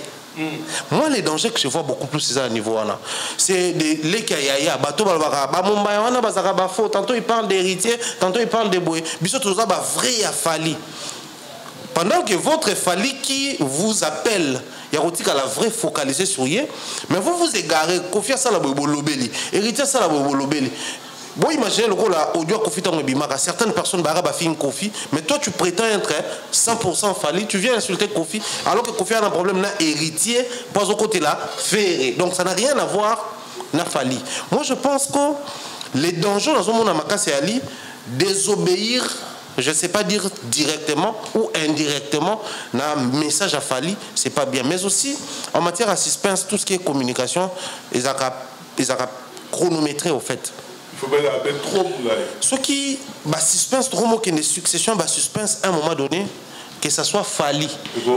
Speaker 3: Moi, les dangers que je vois beaucoup plus, c'est à ce niveau-là. C'est les kayaya, tantôt ils parlent d'héritiers, tantôt ils parlent de boué. Bissot, tout ça, vrai à Fali. Pendant que votre Fali qui vous appelle, il y a la vraie focalisée sur lui, mais vous vous égarez, confiez ça la bobolobeli, héritez ça la bobolobeli. Bon, imaginez le rôle à audio Kofi Tangobimaka, certaines personnes barabent une Kofi, mais toi tu prétends être 100% Fali, tu viens insulter Kofi, alors que Kofi a un problème là, héritier, pas au côté là, ferré. Donc ça n'a rien à voir avec Fali. Moi je pense que les dangers dans ce monde à Makassi Ali, désobéir je ne sais pas dire directement ou indirectement, un message à Fali, c'est pas bien. Mais aussi, en matière de suspense, tout ce qui est communication, ils ont chronométré au fait.
Speaker 5: Il faut pas appeler trop moulay.
Speaker 3: Ce qui, suspense, trop mot qui est succession, suspense à un moment donné, que ce soit Fali,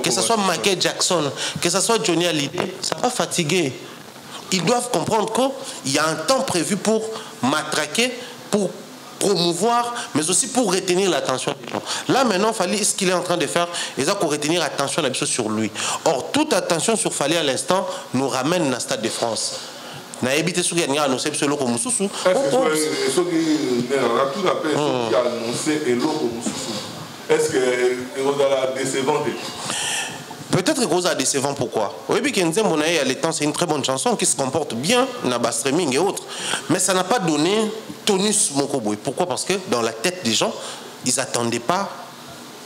Speaker 3: que ce soit Michael Jackson, que ce soit Johnny Hallyday, ça va fatiguer. Ils doivent comprendre qu'il y a un temps prévu pour matraquer, pour promouvoir, mais aussi pour retenir l'attention des gens. Là, maintenant, Fali, ce qu'il est en train de faire, il a pour retenir l'attention de la chose sur lui. Or, toute attention sur Fali à l'instant nous ramène à Stade de France. On a évité ce qui a annoncé le loco Moussoussou.
Speaker 5: Est-ce que Rosa décevant?
Speaker 3: Peut-être que Rosa décevant, pourquoi? Oui, puis Kenzen Bonaye à l'étang, c'est une très bonne chanson qui se comporte bien, dans le streaming et autres. Mais ça n'a pas donné tonus Mokoboy. Pourquoi? Parce que dans la tête des gens, ils n'attendaient pas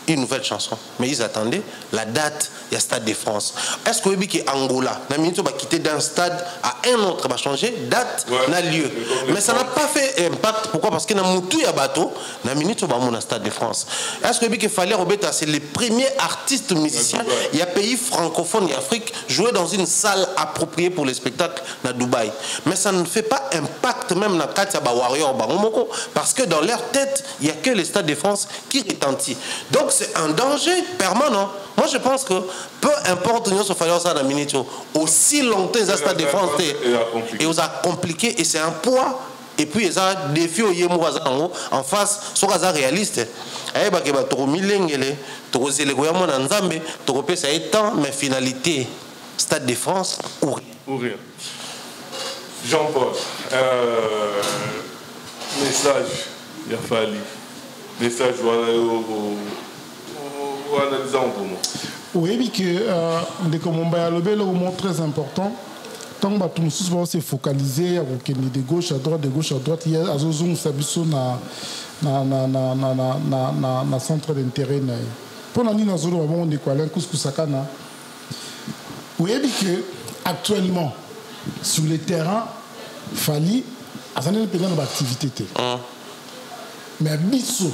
Speaker 3: une nouvelle chanson, mais ils attendaient la date il y a Stade de France. Est-ce que oui, Angola, la minute va quitter d'un stade à un autre, va changer date, n'a lieu. Mais ça n'a pas fait impact. Pourquoi? Parce que dans Moutou ya bateau, la minute va mon Stade de France. Est-ce que oui, qu'il fallait Robeta, c'est les premiers artistes musiciens, il y a pays francophones et Afrique jouer dans une salle appropriée pour les spectacles dans Dubaï. Mais ça ne fait pas impact même dans Katia Warrior Baromoko, parce que dans leur tête, il n'y a que le Stade de France qui retentit. Donc c'est un danger permanent. Moi, je pense que peu importe nous se faire ça dans minute, aussi longtemps les Stade de France et on a compliqué et c'est un poids. Et puis ils ont défi au yémo en face, soit réaliste. Eh bah que bah trop milengele, trop c'est le gouvernement nzambe, trop peu ça est temps, mais finalité Stade de France ou
Speaker 5: rien. Jean-Paul, message, il a fallu message ou analysant pour moi.
Speaker 2: Oui, mais que comme on va le mot très important. Tant que tout le monde s'est focalisé de gauche à droite, il y a un centre d'intérêt. Pour la ligne azul, on est quoi? Oui, mais que actuellement sur le terrain, Fali a une activité. Mais biso.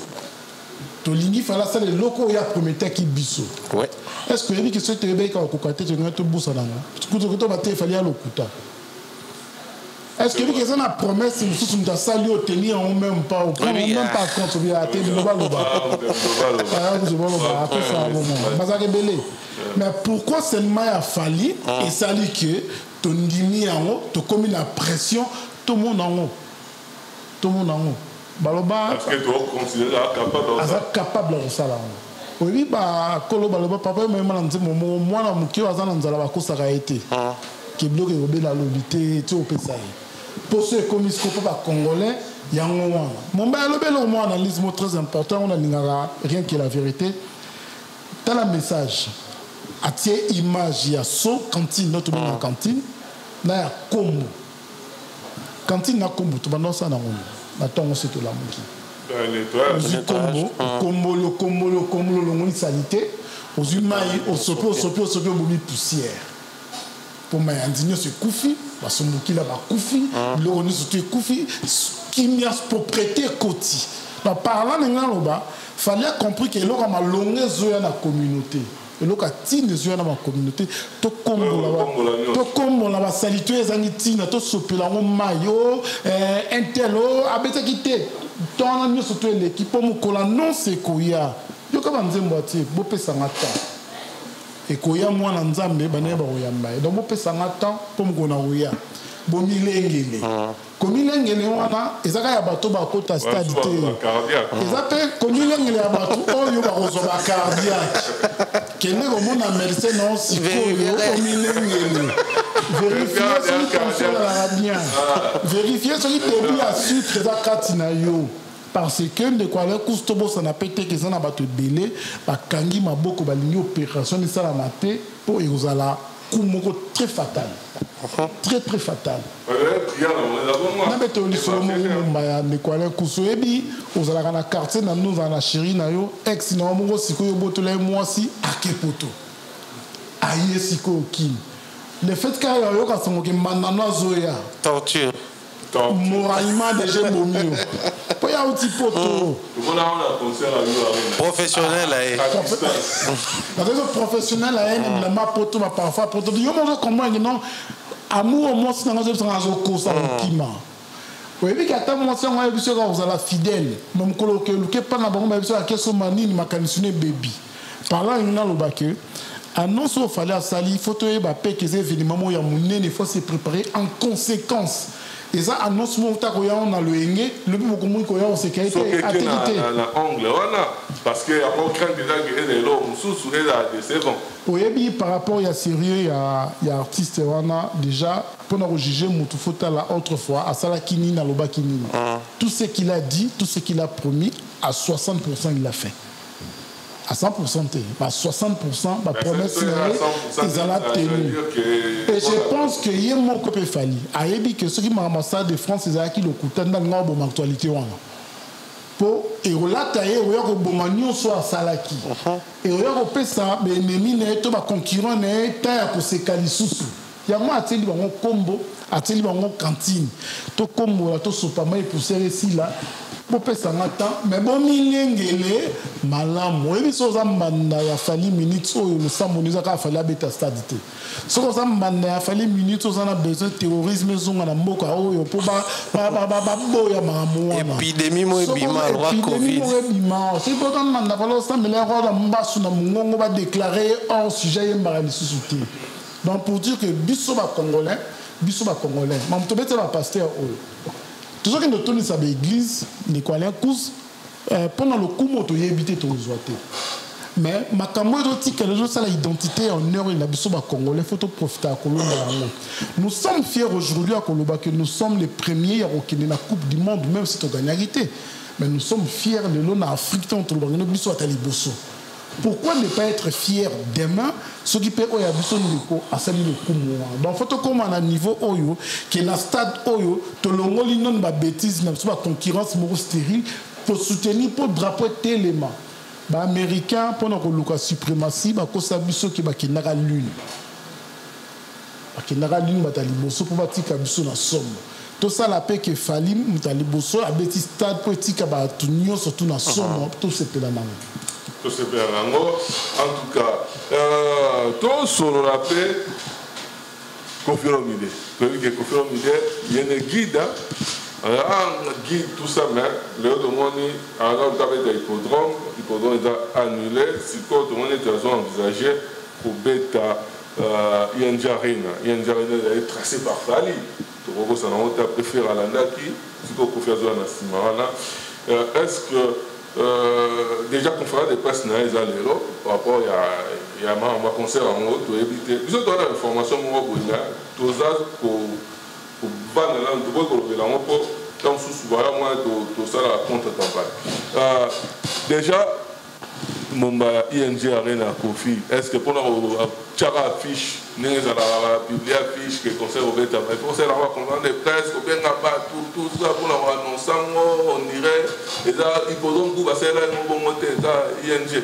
Speaker 2: Tolingi fala ça les locaux ya promettait qui biso.
Speaker 3: Ouais.
Speaker 2: Est-ce que vous que ce tebe ka kokate tu ngate busa nanga? Kuto to bate fali ya lokuta. Est-ce que vous que ça na promesse mususu nda sali au tenir en même pas au prendre même pas compte bien à te loba loba. Après ça moment. Bazake belé. Mais pourquoi seulement ya Fali et sali que ton ndimi en to comme une pression tout monde en haut. Tout monde en haut. Baloba
Speaker 5: est-ce que tu considères
Speaker 2: capable de ça là? Oui, kolo baloba papa même nanzi moi na mukio azana nzala ba kosaka été. Qui bloque obela lobité tu opesa. Pour ceux comme isko papa congolais yango wana. Mon ba lobelo moi analyse très important on a lingara rien que la vérité. Dans le message atie image ya so cantine notre cantine na ya kombo. Cantine na kombo to banosa na ngoni. Attends, c'est tout la moitié. Combo, le sanité. Aux humains, au sopio, poussière. Pour moi, indigné, c'est Koufi. Parce que Mouki là, Koufi. Le Roni, c'est Koufi. Qui m'y a propriété côté. Par là, il fallait comprendre que l'on a longué dans la communauté. Et l'on a tiré dans la communauté. Tout comme la salité, les anitina, tout sopio, la maillot, un tel, abete quitté. Dans la surtout l'équipe, pour nous, non, c'est Koya. Yo comme on dit, bopé sangata. Et Koya, moi, n'anzambe, bané baroyamba. Donc, bopé sangata, pour nous, Koya. Bomilengele. Komilengele, wana, ezaka ya bato bakota stade te. Ezape, komilengele ya bato, oyo bakozoba cardiaque. Kende komona mercé non sikoyo, komilengele. Vérifiez sur le tension de la bien. Vérifiez sur le débit à sucre, ezaka na yo. Parce que de quoi le coustobo ça n'a pété que ça n'a pas te belé, ba kangi maboko ba ligne opération ni ça la maté pour ezala kumoko très fatal. Très très fatal. Na bete oli solo mo mbaya ne quoi le kusoebi ozala na quartier na nous na chérie na yo ex na mo sikoyo botole moi si akepoto. Aye siko kim. Le fait qu'il y a eu un manano zoya.
Speaker 3: Torture.
Speaker 2: moralement déjà momio. Pour y avoir un petit poteau.
Speaker 3: Professionnel,
Speaker 2: professionnel, ma poteau, ma parfois poteau. Yo mange comment non amour moi c'est dans un cours kima. Oui, mais quand on s'en va sur la fidèle, mon coloc que pas na bango sur la question manine ma canissune baby. Parlant une dans le bac. Annonce au fallait à sali, photo et bapé que ces événements ya mouné, il faut se préparer en conséquence. Et ça annonce mon ta koya on a le engé, le plus beaucoup koya on sécurité activité.
Speaker 5: Na angle voilà parce que a pas craindre déjà que les lots sous et là de saison.
Speaker 2: Oui, par rapport à sérieux il y a artiste wana déjà pour nous juger mutu fota la autrefois à sala kini na loba kini. Tout ce qu'il a dit, tout ce qu'il a promis à 60% il l'a fait. À 100%, à 60%, ma promesse ils en ont tenu. Et je pense que y a mon copé falli. A yebi que ceux qui m'ont ambassade de France, ils ont acquis le coup de dans mon actualité. Pour et là tailler ou yako bomagnon soit salaki. Et ou yako pesa mais ennemi n'est to ba concurrent n'est ta ko se kalisusu. Ya moi ateli bango combo, ateli bango cantine. To combo la to sopa mai pour serrer ici là. Pour pesa ngata mais bon milengele malamu ebi so zambanda ya fali minutes oyo le samoniza ka fali abeta stadité so ko zambanda ya fali minutes on a besoin terrorisme zonga na mboka oyo po ba boya malamu wana
Speaker 3: épidémie mo ebima loi covid
Speaker 2: c'est pourtant manda palo ça mais les rois mbasu na mungongo va déclarer hors sujet yembara lisusuti donc pour dire que biso ba congolais mam to bete ba pasteur oyo toujours que nous tournons à l'église, les Kwalens cous pendant le coup moto yébité tous les autres. Mais ma camarade dit que les gens ça l'identité en heure il a besoin de Congolais photo profiter à Colombe. Nous sommes fiers aujourd'hui à Colombe que nous sommes les premiers à reconnaître la Coupe du Monde même si tu gagnes l'égalité. Mais nous sommes fiers de l'on a Afrique entre le nous besoin à Liboso. Pourquoi ne pas être fier demain ce qui peut oya biso ndiko asali le kumoa donc faut comme à niveau oyo que na stade oyo to longoli non ba bêtise na ba concurrence mo stérile pour soutenir pour drapeau téléma ba américain pour na ko luka suprématie ba ko sabiso ki ba kinaka lune ba taliboso pour ba tika biso na somme tout ça la paix que fali mutaliboso a bêtise stade pour tika ba tunyo surtout na somme tout c'est là na
Speaker 5: en tout cas, tout sur la paix, Kofi Olomide. Kofi Olomide, il y a un guide, tout ça, mais le monde, alors vous avez des l'hippodrome est annulé, si tout le monde est envisagé pour bêta ING Arena. ING Arena est tracé par Fali. Tout le monde a préféré à l'Andaki, si tout le monde a est-ce que déjà conférence de presse na eza lelo par rapport ya ma concert en to éviter biso to na information mo bolinga toza ko bana la to ko lo la mo po tant sous ba moi to ça la contre campagne déjà Momba ING Arena Kofi est-ce que pour la chara affiche n'est la publier affiche que concert au bêta mais concert la conférence de presse ou bien pas tout ça pour la annoncer on dirait et ça il faut donc vous passer là un bon monter ING.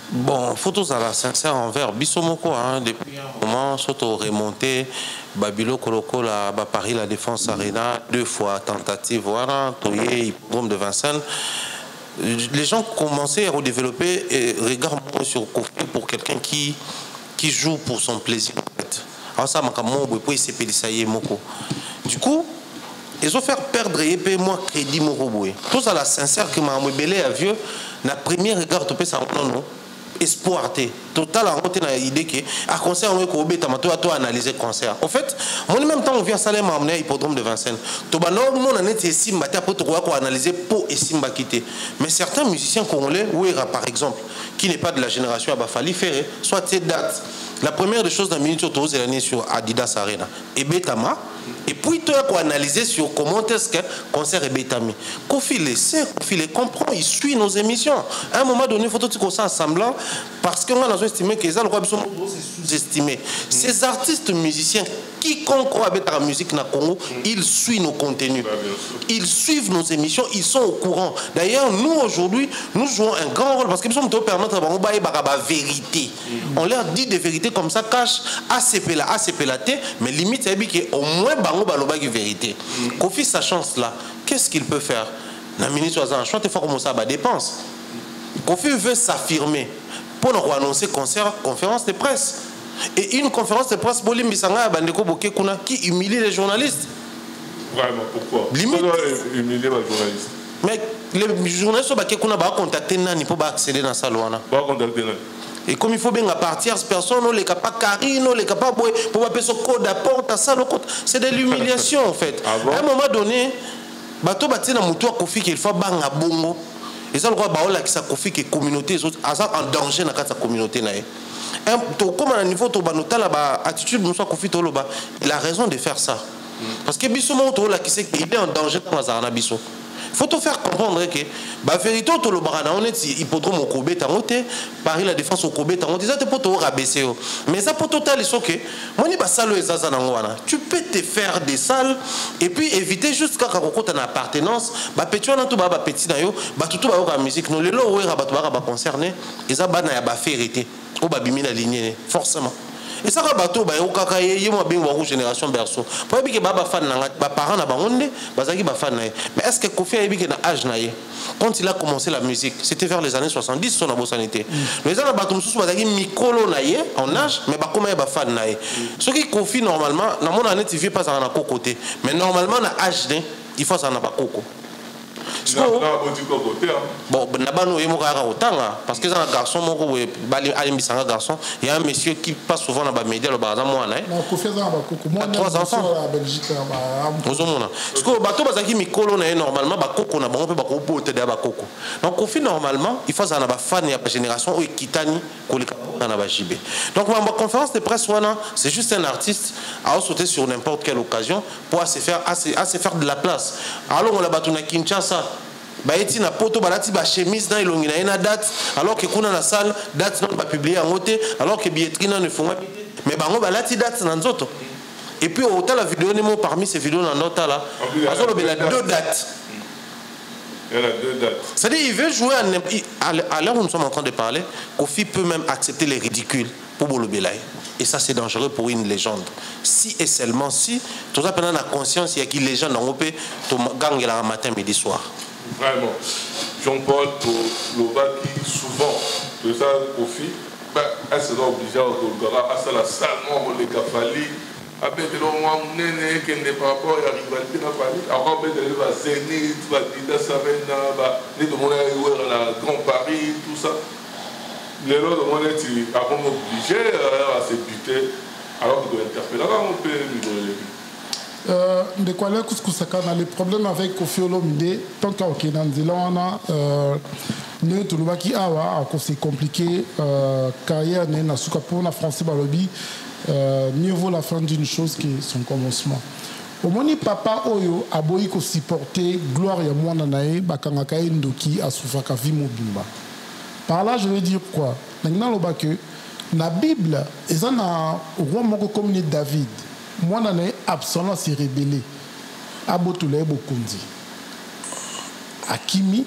Speaker 3: Bon, photos à la sincère envers Bissomoko depuis un moment surtout remonté Babilo Koloko la Paris la Défense Arena 2 fois tentative voilà Toyé hippodrome de Vincennes. Les gens commençaient à redévelopper et regardent sur Kofi pour quelqu'un qui joue pour son plaisir. Alors ça, du coup, ils ont fait perdre et payer moins crédit. Tout ça, la sincère que m'a embellé à vieux, la première regard, tu peux ça non espoir total on a l'idée que à concert on va analyser concert en fait en même temps on vient saler m'amener hippodrome de Vincennes to ba non mon année c'est simba ta pour analyser pour et simba quitter mais certains musiciens congolais Ouera par exemple qui n'est pas de la génération Abafali Ferré soit cette date la première des choses d'un minute autour c'est l'année sur Adidas Arena et Betama et puis tu as analyser sur comment est-ce que concert est Betami Kofi les sait Kofi les comprend il suit nos émissions à un moment donné il faut tout ça assemblant parce qu'on a estimé que les algorithmes sont sous-estimés. Ces artistes musiciens, quiconque croit avec la musique na Congo, ils suivent nos contenus. Ils suivent nos émissions, ils sont au courant. D'ailleurs, nous aujourd'hui, nous jouons un grand rôle parce que nous sommes permettre la vérité. On leur dit des vérités comme ça, cache ACP la T, mais limite, c'est au moins bango baloba qui vérité. Kofi sa chance là, qu'est-ce qu'il peut faire? La ministre Azan, je crois comme ça dépense. Kofi veut s'affirmer pour nous annoncer conférence de presse. Et une conférence de presse Bolim Bisanga Bandeko Boke Kuna qui humilie les journalistes.
Speaker 5: Vraiment, pourquoi?
Speaker 3: Limite.
Speaker 5: Humilier les journalistes.
Speaker 3: Mais les journalistes vont contacter Nani pour accéder dans sa loi.
Speaker 5: Contacter Nani.
Speaker 3: Et comme il faut bien partir, personne n'est capable Karine, n'est capable pour appeler ce code d'apport, c'est de l'humiliation en fait.
Speaker 5: Ah bon?
Speaker 3: À un moment donné, bateau bâti dans Moutoua Kofi qu'il faut banga bongo. Et ça le roi Baola qui sa Kofi qui est communauté, en danger dans sa communauté. Comme à un niveau de attitude, il a raison de faire ça. Parce que Bissou là qui sait qu'il est en danger dans la Bissou. Il faut te faire comprendre que la vérité, on est hippodrome au Kobe, Paris la défense au Kobe, on disait pour te rabaisser. Mais ça pour total, c'est que tu peux te faire des salles et puis éviter juste quand tu as une appartenance, tu as petit la musique, nous les lois concerné, ils ont fait la lignée, forcément. Et ça va bateau ba yo kaka ye mo bengo wa génération berceau pour que baba fan na ba parents na bangonde bazaki ba fan na. Mais est-ce que Kofi a na âge na ye quand il a commencé la musique, c'était vers les années 70 son abosanité. Les ans bateau mususu bazaki mikolo na ye en âge mais ba comment ba fan na ye. Ce qui Kofi normalement na mon année tu viens pas ça na côté mais normalement na âge il faut ça na ba koko. Bon, parce que un garçon, il y a un monsieur qui passe souvent dans les médias, il a 3 enfants. Parce que le bateau, normalement, donc, au final, normalement, il faut que les fans de la génération qui donc, ma conférence de presse, c'est juste un artiste à sauter sur n'importe quelle occasion pour se faire de la place. Alors, on a battu à Kinshasa. Baeti na poto balati ba chemise na ilongi na ina date alors que kuna na salle date non ba publier en côté alors que billetterie na ne font mais bango balati date na nzoto et puis au la vidéo nemo parmi ces vidéos na nota là azolo bela 2 dates.
Speaker 5: Il y a 2 dates.
Speaker 3: C'est-à-dire il veut jouer à l'heure où nous sommes en train de parler, Kofi peut même accepter les ridicules pour Bolobelay. Et ça, c'est dangereux pour une légende. Si et seulement si, tout ça, pendant la conscience, il y a qui légende en Europé, tout gang la matin, midi, soir.
Speaker 5: Vraiment. Jean-Paul, pour le qui souvent, tout ça, Kofi, elle sera obligée à faire la salle, les cafali, après, on est qui n'est pas rapport à la rivalité dans Paris. Alors, on va Zénith, va Dida Savena, va la Grand Paris, tout ça. Les lots de mon étude, avant obligé à se buter, alors qu'on doit interpeller. Alors, on peut
Speaker 2: de quoi le problème avec Kofi Olomide, tant qu'à Okenanzela, on a c'est compliqué, carrière n'est pas pour la France Balobi, mieux vaut la fin d'une chose que son commencement. Au moins, papa Oyo a beau supporter gloire et moi nanae, bakangaka ndoki a soufaka vi mobimba. Par là, je veux dire quoi? Dans la Bible, il y a un roi comme David. Moi, je suis absolument rebellé. Abotoulaye Bokundi. Akimi,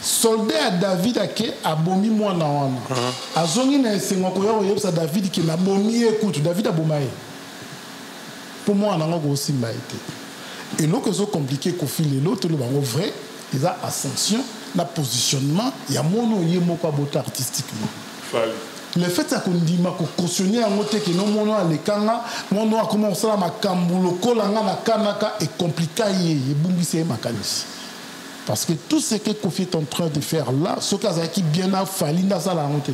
Speaker 2: soldat à David a bomi moi na wana. Azongi na esengo ko yo sa David qui na bomi écoute David a bomaye. Pour moi, on a aussi été. Et l'autre chose compliqué qu'au fil de l'autre, le vrai, il a ascension, le positionnement, il y a mon nom artistiquement. Le fait qu'on dit que cautionner un mot que non mon nom les kanga, mon nom a commencé à ma kambulo kolanga na kanaka est compliqué et bungisi makanis. Parce que tout ce que Kofi est en train de faire là, ce qui bien a fallu dans ça la honte.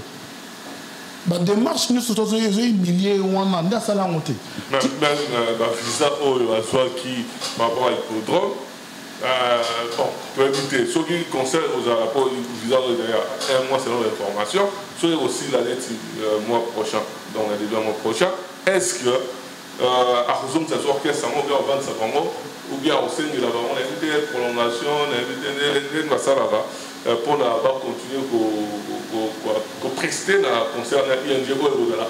Speaker 2: La démarche nous sommes humiliés ou on a dans ça la honte.
Speaker 5: Même visa soit qui par rapport à l'hippodrome. Bon, pour éviter, ce qui concerne aux rapports visa derrière un mois selon l'information, soit aussi l'année mois prochain, donc le début mois prochain, est-ce que à cause de cette orchestre, on va vendre ça ou bien au sein de la on a évité la prolongation, on a évité la salava pour continuer à prester dans le concert de l'ING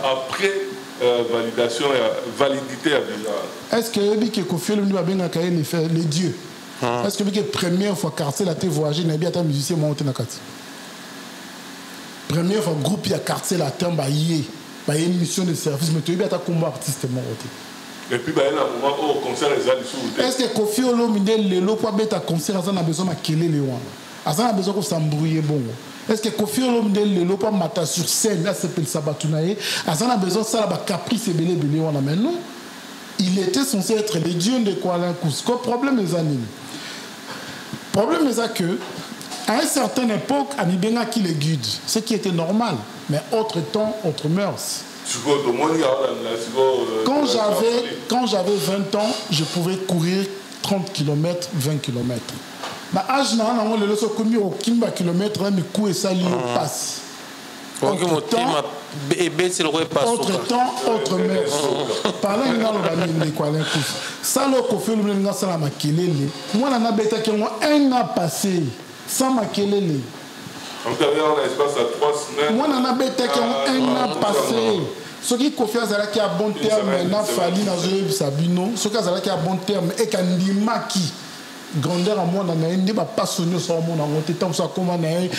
Speaker 5: après validation et validité à visa.
Speaker 2: Est-ce que Kofi Olomide va bien accueillir les dieux? Est-ce que la première fois quartier la terre voyager n'a bien un musicien monté na kati. Première fois groupe il y a quartier la terre bah une mission de service mais tu bien ta combat artiste monté.
Speaker 5: Et puis, il y a un moment où le concert est allé sur.
Speaker 2: Est-ce que Kofi Olomide lelo pour mettre un concert, il a besoin de kélé les wana. Il a besoin de s'embrouiller bon. Est-ce que Kofi Olomide lelo pour mettre sur scène, là c'est le Sabatounaye, il a besoin de ça la caprice et belé belé wana. Mais non, il était censé être le dieu de Kuala Cusco. Problème les animes. Problème est que à une certaine époque, Anibenga qui les guide, ce qui était normal, mais autre temps, autre mœurs. Quand j'avais 20 ans, je pouvais courir 30 km, 20 km. Mais âge n'a pas le leçon commis au kimba kilomètre, mais coup et ça lui passe. Autre temps, autre mœurs. Parlant de l'organisme, ça le fait le monde ça la maquillée. Moi, la nabeta qui moi un an passé sans maquillée.
Speaker 5: En l'espace à 3 semaines.
Speaker 2: Moi, on a bêté qui ont un an passé. Ce qui confie à qui a bon terme, n'a fallu dans le Sabino. Ce qui a bon terme et qu'on dit maki. Grandeur à moi, on a une pas sonné sur mon on était tant ça comment on a oui,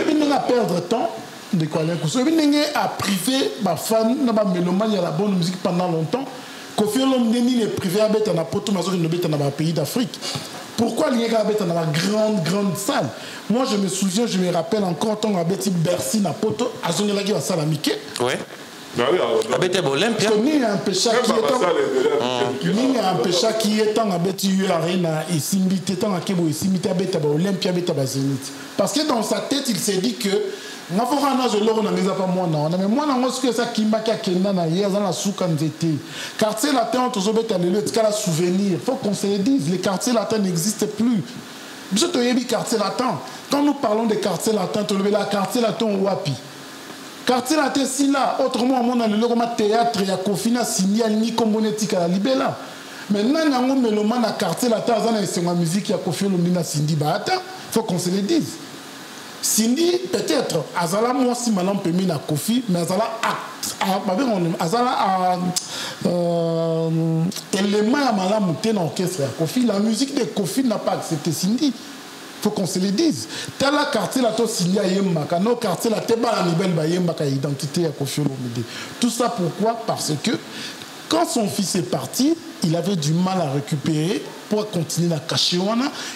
Speaker 2: mais on a perdre temps de quoi les coups. Oui, mais on a privé ma fan, n'a pas mélomane, il y a la bonne musique pendant longtemps. Kofi Olomide est privé à bête en poto, mais il est dans un pays d'Afrique. Pourquoi il y a dans la grande salle? Moi, je me souviens, je me rappelle encore, quand on a bêti Bercy, na poto, à son élagi à salle amike.
Speaker 3: Oui. Olympia.
Speaker 2: Il y a un péché qui est en abeti Arena et Simbité, tant à Kebo et Simbité à Beta Olympia Beta Zénith. Parce que dans sa tête, il s'est dit que nga fo kana je loro na meza pa mwana na mais mwana ngo ce ça qui maka kenda na yeza na souka nzete quartier latin to zobeta lelo etika la souvenir faut qu'on se le dise les quartiers latins n'existent plus biso to yebi quartier latin quand nous parlons des quartiers latins to le quartier latin wapi quartier latin si là autrement mona lelo comme théâtre ya Kofina signal ni kombonetika la libela mais nana ngo meloma na quartier latin za na esenga musique ya Kofi Olomide na Cindy Bata faut qu'on se le dise. Cindy, peut-être, Azala, moi, si maintenant, peut mettre Kofi, mais Azala, élément à Madame Mouté dans l'orchestre Kofi, la musique de Kofi n'a pas accepté Cindy. Il faut qu'on se le dise. Tel quartier, là, toi, Cindy a Yembaka, nos quartiers, là, t'es pas la nouvelle Yembaka, identité à Kofi Olomide. Tout ça pourquoi? Parce que quand son fils est parti, il avait du mal à récupérer pour continuer à cacher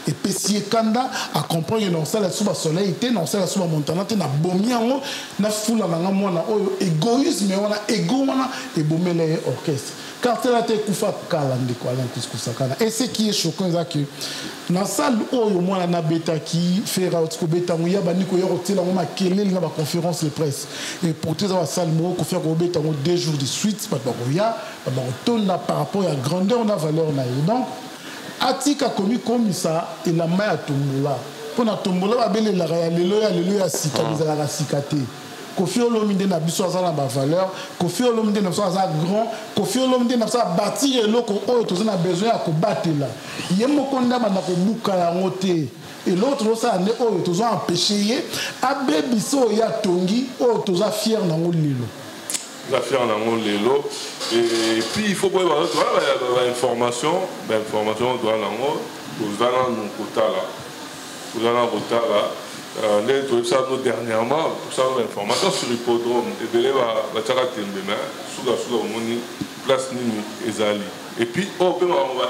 Speaker 2: et Pessier Kanda a compris que dans la souba soleil était dans la souba montana na bomi yango na fula na mwana oyo égoïsme wana ego wana et bomele orchestre car c'est la te kufa kala ndeko ala kuskusakana et ce qui est choquant c'est que na salle oyo mwana na beta qui fait rautko beta muya baniko yo tela ngoma kelele na ba conférence de presse et pour tout ça salle mo ko faire ko beta ngo 2 jours de suite pas bakoya ba tonda par rapport à grandeur na valeur na donc atika komi comme ça et la main à tombola pour na tombola ba bele la lelo ya sika bizala la sikate Kofi Olomide na biso azala ba valeur Kofi Olomide na biso azala grand Kofi Olomide na biso bâtir eloko oyo tozana besoin ya ko batela yemoko ndaba na ko buka ya ngote et l'autre ça ne oyo toza empêcher abe biso ya tongi oyo toza fier na ngolilo
Speaker 5: la fier na ngolilo et puis il faut voir l'information doit nango tozana no kota là nous dernièrement pour ça l'information sur l'hippodrome et belé va tchaka tembe mais souga moni place nini ezali et puis on va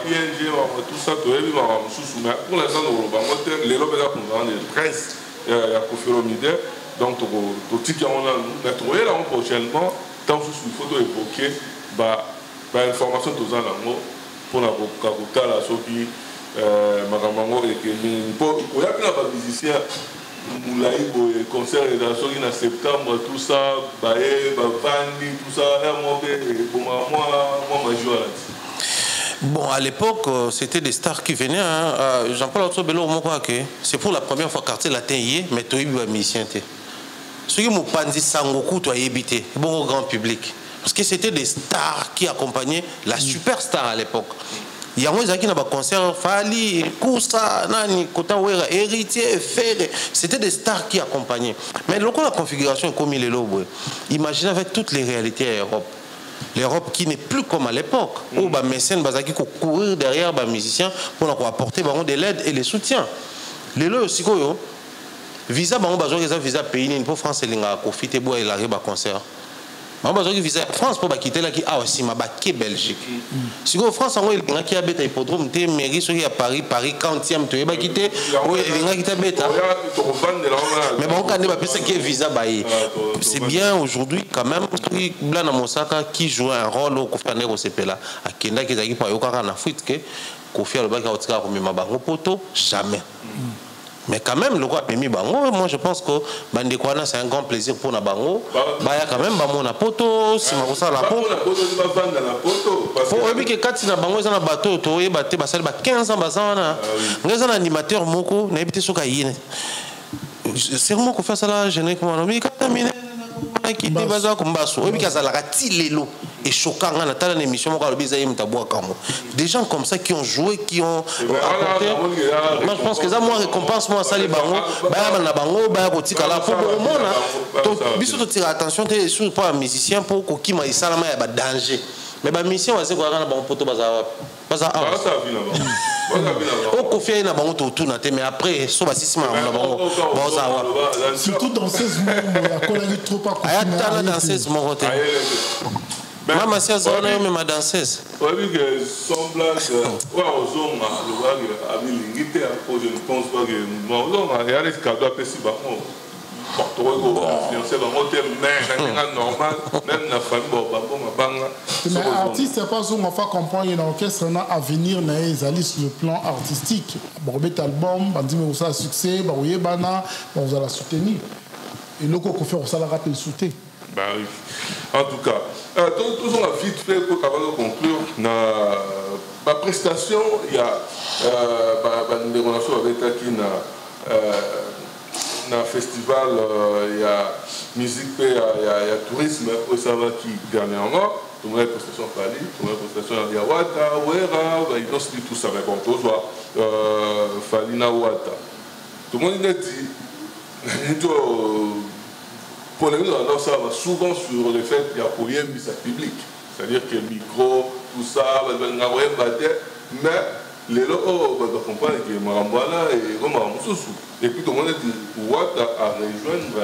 Speaker 5: ING tout ça to ebi va sous mais pour l'instant on va monter les lobes là pour vendre les presse ya Kofi Olomide donc to tiki on a trouvé là prochainement tant sous photo évoquer ba information tous en lango pour la kota la soki makambo et que pour il y a plein de musiciens Moulaï, concert et en septembre, tout ça, Baé, Bavandi, tout ça, moi,
Speaker 3: bon, à l'époque, c'était des stars qui venaient. Jean-Paul Otsobelo, c'est pour la première fois quartier latin, mais tu as eu un musicien. Ce qui m'a dit Sangoku, tu as évité, bon au grand public. Parce que c'était des stars qui accompagnaient la superstar à l'époque. Il y a un qui n'a pas concert, Fali, Koussa, Nani, Kotawera, Héritier, Ferré. C'était des stars qui accompagnaient. Mais lorsqu'on la configuration est comme il est là, imaginez avec toutes les réalités à l'Europe. L'Europe qui n'est plus comme à l'époque, où les mécènes qui courir derrière les musiciens pour apporter de l'aide et les soutiens. Les lois aussi, visa, visa pays, pour France, il y a un concert. Maman qui visa France pour quitter là qui a aussi ma baquet Belgique. Si vous France en il qui habite à hippodrome té mairie sur à Paris 40e tu va quitter oui il qui habite. Mais bon quand on va penser que visa baillé. C'est bien aujourd'hui quand même Blana Mosaka qui joue un rôle au Kofi au CPLA à Kenda qui est pas au Canada Afrique que Kofi le bac au comme ma bango poto jamais. Mais quand même, le roi Pemi Bango, moi je pense que Bandekwana c'est un grand plaisir pour Nabango. Bah il y a quand même Bamona Poto, si ma ça la poto. Pour eux que quand na Bango ils ont un bateau, to y batte basal ba 15 ans basana. Ils ont un animateur moko, na habité sur Kayine. C'est vraiment qu'on fait ça là, je n'ai comment nommé contaminé. Qui débaza comme basso. Oui, parce que ça la ratilelo et choquant on a tant d'émissions moi le bisaïm taboua comme des gens comme ça qui ont joué qui ont apporté. Moi je pense que ça moi récompense moi ça les bango ba na bango ba ko tikala pour au monde donc biso to tira attention t'es sur pas un musicien pour ko ki ma isalama ya ba danger mais ba mission va se ko na bango poto baza au Kofi na bango tout na te mais après so ba sisi ma na bango baza
Speaker 2: surtout dans 16 mois ya ko la trop pas ko
Speaker 3: ayata dans 16 mois te maman c'est ça on est même danseuse
Speaker 5: oui que semblance ouais aux hommes le voir avec l'ingité je ne pense pas que non il y a des cadeaux à péci ba
Speaker 2: mais artiste c'est pas on va comprendre une orchestre à venir sur le plan artistique bon bet album bandi mais ça succès ba oyé bana on va la soutenir et le qu'on fait ça la rappeler soutenir.
Speaker 5: Ben oui. En tout cas, toujours vite fait pour conclure ma prestation, il y a des relations avec qui na festival, il y a musique, il y a tourisme, ça va qui dernièrement, tout le monde prestation Fali, tout le monde prestation Yawata, Wera, ils ont dit tout ça, mais bon, tout soit Fali na Wata. Tout le monde dit, pour les gens, ça va souvent sur le fait qu'il y a pour rien mis ça public. C'est-à-dire que le micro, tout ça, mais les gens comprennent que Marambala et Roma Moussou. Et puis tout le monde dit, Ouata a rejoindre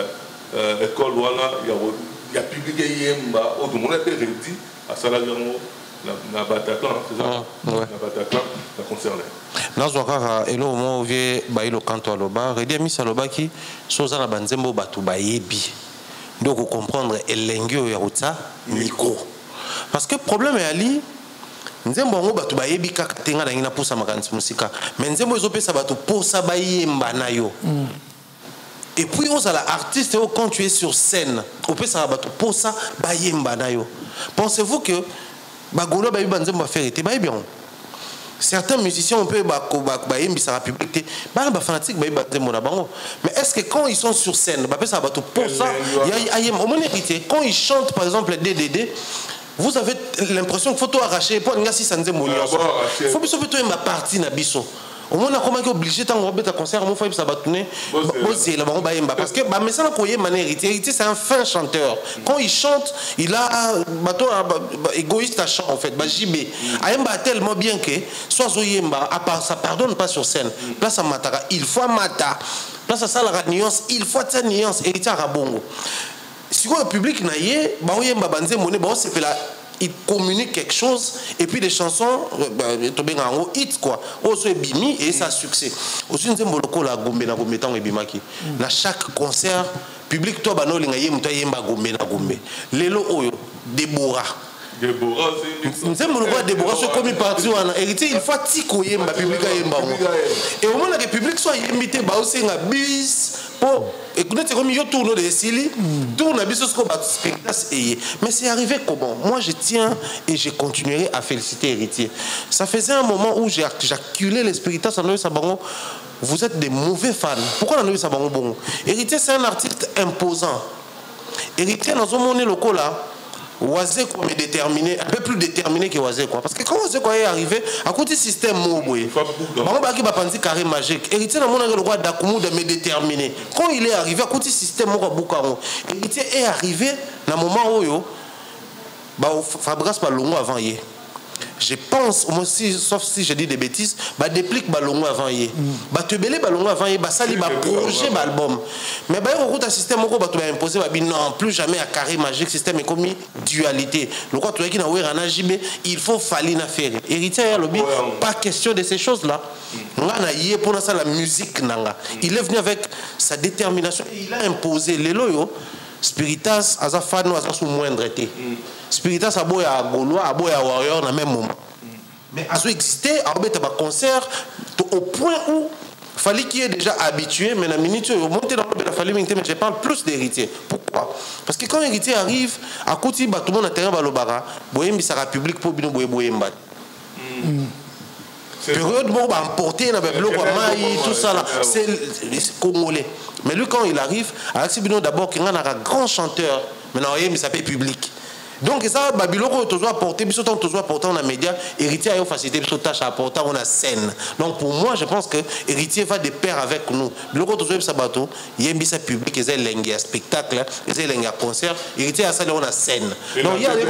Speaker 5: l'école, il y a public et tout le monde est réduit à Salagamo, la Bataclan, c'est ça? La Bataclan, la concernée.
Speaker 3: Nazwaka elo mo vie ba ilo kanto aloba redia misa aloba ki soza na banzembo batu bayebi donc vous comprendre elengio ya rutsa micro parce que problème est ali nzembo ngo batu bayebi kaka tenga na ngina posa makanisi musika mais nzembo ezopesa batu posa bayemba na yo et puis on a l'artiste quand tu es sur scène on peut ça batu posa bayemba na yo pensez-vous que bagolo bayebi banzembo ba faire été bayebi bien. Certains musiciens on peut ça public fanatique mais est-ce que quand ils sont sur scène ça va tout pour ça quand ils chantent par exemple DDD vous avez l'impression qu'il faut tout arracher pour si ça il faut plutôt ma partie na biso au moins comment est obligé tant de concert mon frère ça va tourner parce que mais ça héritier c'est un fin chanteur quand il chante il a égoïste à chant en fait JB ayemba tellement bien que soit zoyemba à part ça pardonne pas sur scène place à matara il faut mata place à ça la nuance il faut cette nuance héritier à bongo si le public naie ba oyemba banze moné ba c'est là il communique quelque chose et puis les chansons hit quoi oso bimi et ça succès aussi nous avons le la gombe na gombe tant ebimaki na chaque concert public to bano linga yemto yemba gombe na gombe lelo oyo Deborah nous avons le Deborah ce comme parti wana héritier il faut tiko yemba public yemba et au moment que public soit invité ba aussi nga bis pour écoutez c'est comme yo tourne de Sili tourne à biso ko ba spectacle mais c'est arrivé comment moi je tiens et je continuerai à féliciter héritier ça faisait un moment où j'ai acculé les spectacles en Sabango vous êtes des mauvais fans pourquoi on a eu Sabango bon héritier c'est un artiste imposant héritier dans un monde local là Oazé quoi mais déterminé un peu plus déterminé que Oazé quoi parce que quand Oazé quoi est arrivé à côté système moboé maman ba qui va penser carré magique héritier na mona le roi d'Akumu de me déterminer quand il est arrivé à côté système moko bukaro héritier est arrivé na moment où yo ba Fabrice Balongo avant hier je pense, moi aussi, sauf si je dis des bêtises, bah déplique balongo avant hier. Bah te belé balongo avant hier, bah ça li bah projet bah album. Mais bah on route un système on va te imposer bah non plus jamais à carré magique système est comme dualité. Le quoi tu es qui na oué rana jibé, il faut fallir na faire. Héritier ya lobby, pas question de ces choses là. On a yé pour ça la musique nanga. Il est venu avec sa détermination et il a imposé les loyaux. Spiritas aza fan ou aza sous moindre été. Spiritas a beau ya Gaulois, a beau ya Warrior dans le même moment. Mais a existé, a beau un concert au point où il fallait qu'il y ait déjà habitué, mais la minute où monter dans le fallait mais je parle plus d'héritier. Pourquoi? Parce que quand l'héritier arrive, à côté tout le monde a terrain balobara, boyembi sera public pour bino boyemba. Période où on va emporter tout ça là, c'est congolais. Mais lui quand il arrive, Alexis Bino d'abord qui est un grand chanteur, maintenant il s'appelle public. Donc ça, Babylon, tu dois porter, tu dois porter dans les médias, héritier a une facilité, tu tâche à porter dans la scène. Donc pour moi, je pense que héritier va de pair avec nous. Biloko tu dois sabato, il y a un bisa public, il y a un spectacle, il y a un concert, héritier a ça dans la scène. Donc il y a des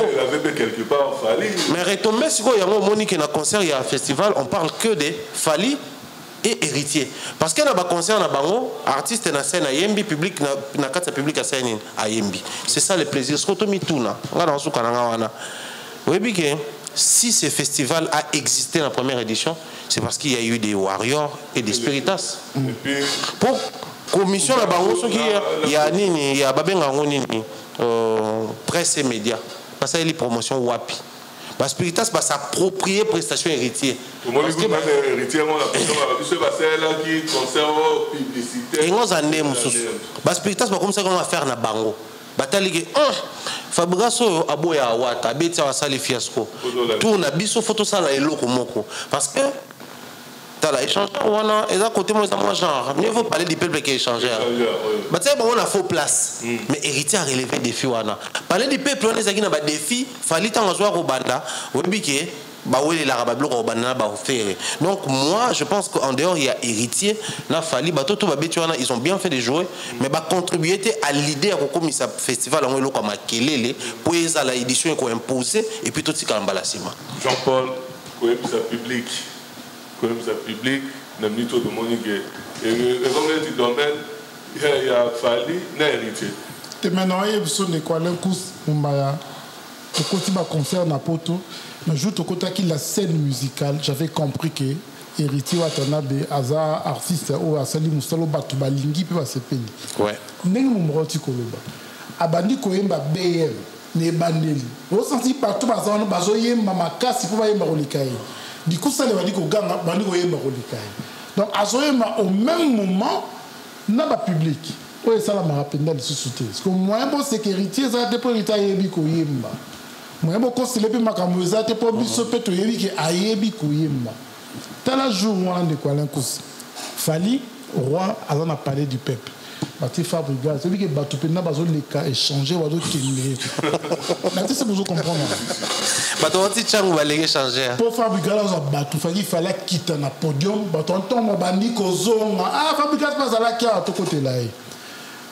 Speaker 5: quelque part Fali.
Speaker 3: Mais retomber sur il y a un moment qui est un concert, il y a un festival, on parle que de Fali et héritier. Parce qu'il y a un concert à Bango, artiste na scène à Yembi, public na carte public à scène à Yembi. C'est ça le plaisir. Ce que tu tout là, si ce festival a existé dans la première édition, c'est parce qu'il y a eu des warriors et des spiritas. Pour commission à Bango, il y a nini, il y a Babenga nini, presse et médias. Parce qu'il y a les promotions WAPI. Bah Spiritas va s'approprier prestation héritier. Parce que héritier qui conserve publicité. Et nous en bah Spiritas va comme ça qu'on va faire na bango. Batali Fabrigaso aboya wata abeti wa sali fiasco. Tout na biso photo ça la eloko moko parce que la échange wana et à côté moi genre mieux vaut parler du peuple qui échangeur bah tu sais bon on a faux place mais héritier a relevé défi wana parler du peuple on ezaki na ba défi fallait tant zoa ko banda webike ba wele la rabablo ko banda ba faire. Donc moi je pense qu'en dehors il y a héritier na fali ba toto ba betu wana ils ont bien fait de jouer mais ba contribuer à l'idée à comme ça festival en eloko makelele pour eza la édition ko imposer et puis tout tika mbala sima
Speaker 5: Jean-Paul ko ça public comme ça public, n'a mis tout le monde qui est. Et comme tu domaine, il y a fallu n'héritier.
Speaker 2: Et maintenant, il y a besoin de quoi l'un coup, Mumbaya, au côté de ma concert na poto, mais juste au côté de la scène musicale, j'avais compris que héritier Watanabe, Aza artiste ou Asali Moussalo Batuba Lingi peut se payer.
Speaker 3: Ouais.
Speaker 2: N'est-ce pas mon roti koloba. Abandi koyemba BM, ne bandeli. Vous sentez partout bazan bazoyem mama kasi pour yemba kolikaye. Du coup, ça veut dire que donc, au même moment, n'a pas public. Oui, ça m'a rappelé de société. Parce que moi, bon sécurité, ça a été pour l'Italie. Moi, bon conseiller, puis ma caméra, ça a été pour bisoper to yebi qui ayebi koyemba. T'as la jour où on a de quoi l'incous. Fali, roi, alors on a parlé du peuple. Bati Fabriga, celui qui est battu, n'a pas besoin de les échanger ou d'autres qui c'est pour comprendre.
Speaker 3: Bato Tchang va les échanger.
Speaker 2: Pour Fabriga, il fallait quitter un podium. Bato on bandi kozonga. Ah Fabriga passe à la qui à ton côté là.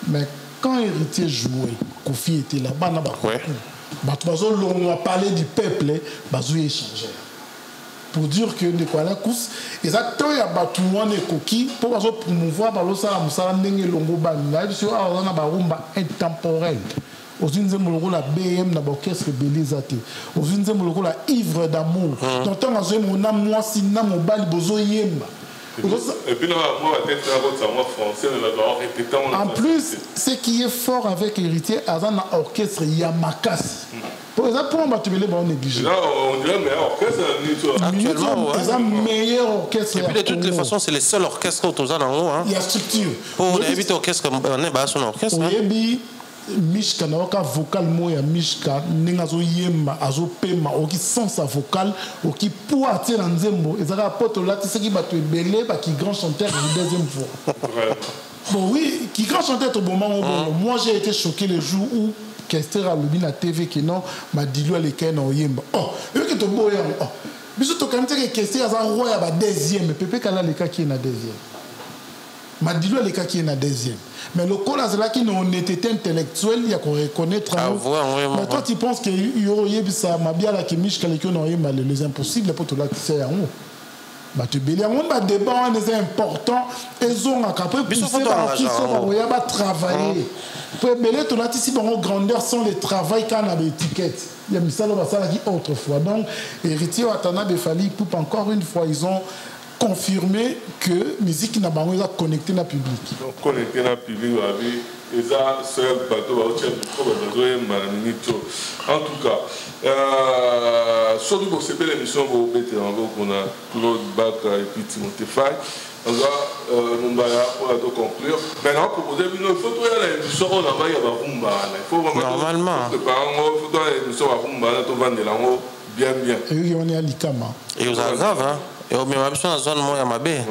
Speaker 2: Mais quand héritier jouait, Kofi était là, bana ba. Bato bazo on parler du peuple, bazo échanger. Pour dire que de quoi la course exactement il y a battu one coquille pour promouvoir par le ça musala ndenge longo banda sur on a ba rumba intemporel aux une zemoloko la BM na orchestre Belizate aux une zemoloko la ivre d'amour donc tant que mon âme moi si na mon bal bozo yemba
Speaker 5: et puis là moi tête ça moi français on va répéter
Speaker 2: en plus ce qui est fort avec héritier azana orchestre Yamakasi. Pour exemple, pour un batubélé, on néglige.
Speaker 5: Là, on dirait meilleur orchestre.
Speaker 3: Actuellement,
Speaker 2: c'est un meilleur orchestre.
Speaker 3: Et puis de toutes les façons, c'est le seul orchestre autour en haut.
Speaker 2: Il y a structure.
Speaker 3: Pour éviter orchestre, on est bas son orchestre.
Speaker 2: Oui, Mishka na waka vocal moya Mishka ningazo yemba azo pema oki sens sa vocal oki pour attirer nzembo ezaka poto là c'est qui batu belé ba qui grand chanteur une deuxième fois. Bon oui, qui grand chanteur au moment où moi j'ai été choqué le jour où Kester a lebi na TV que non ma dilou les ken na yemba. Oh, et que to boya oh. Biso to quand que Kester a roi ya ba deuxième, Pepe kala le ka qui na deuxième. Madilo est le cas qui est la deuxième. Mais le col là qui n'a honnêteté intellectuelle, il y a qu'on reconnaître. Mais toi tu penses qu'il y aurait ça ma bien la qui miche quelqu'un n'aurait mal les impossibles pour tout là qui c'est en haut. Bah tu bélis on va débat c'est important ils ont après pousser par qui ça va travailler. Pour bélir tout là ici bon grandeur sans le travail quand on a l'étiquette. Il y a mis ça là qui autrefois. Donc héritier Watana Befali pour encore une fois ils ont confirmer que la musique n'a pas connecté dans le public.
Speaker 5: Connecté dans le public, et ça, c'est un bateau, en tout cas, surtout pour cette belle émission, on a Claude Bach et puis Timothée Faye. On va conclure. Maintenant, pour vous dire, il faut trouver l'émission, on a normalement, il faut bien.
Speaker 2: Et on est à l'Ikama.
Speaker 3: Et vous avez grave, hein? Et au même temps, zone moya mabé.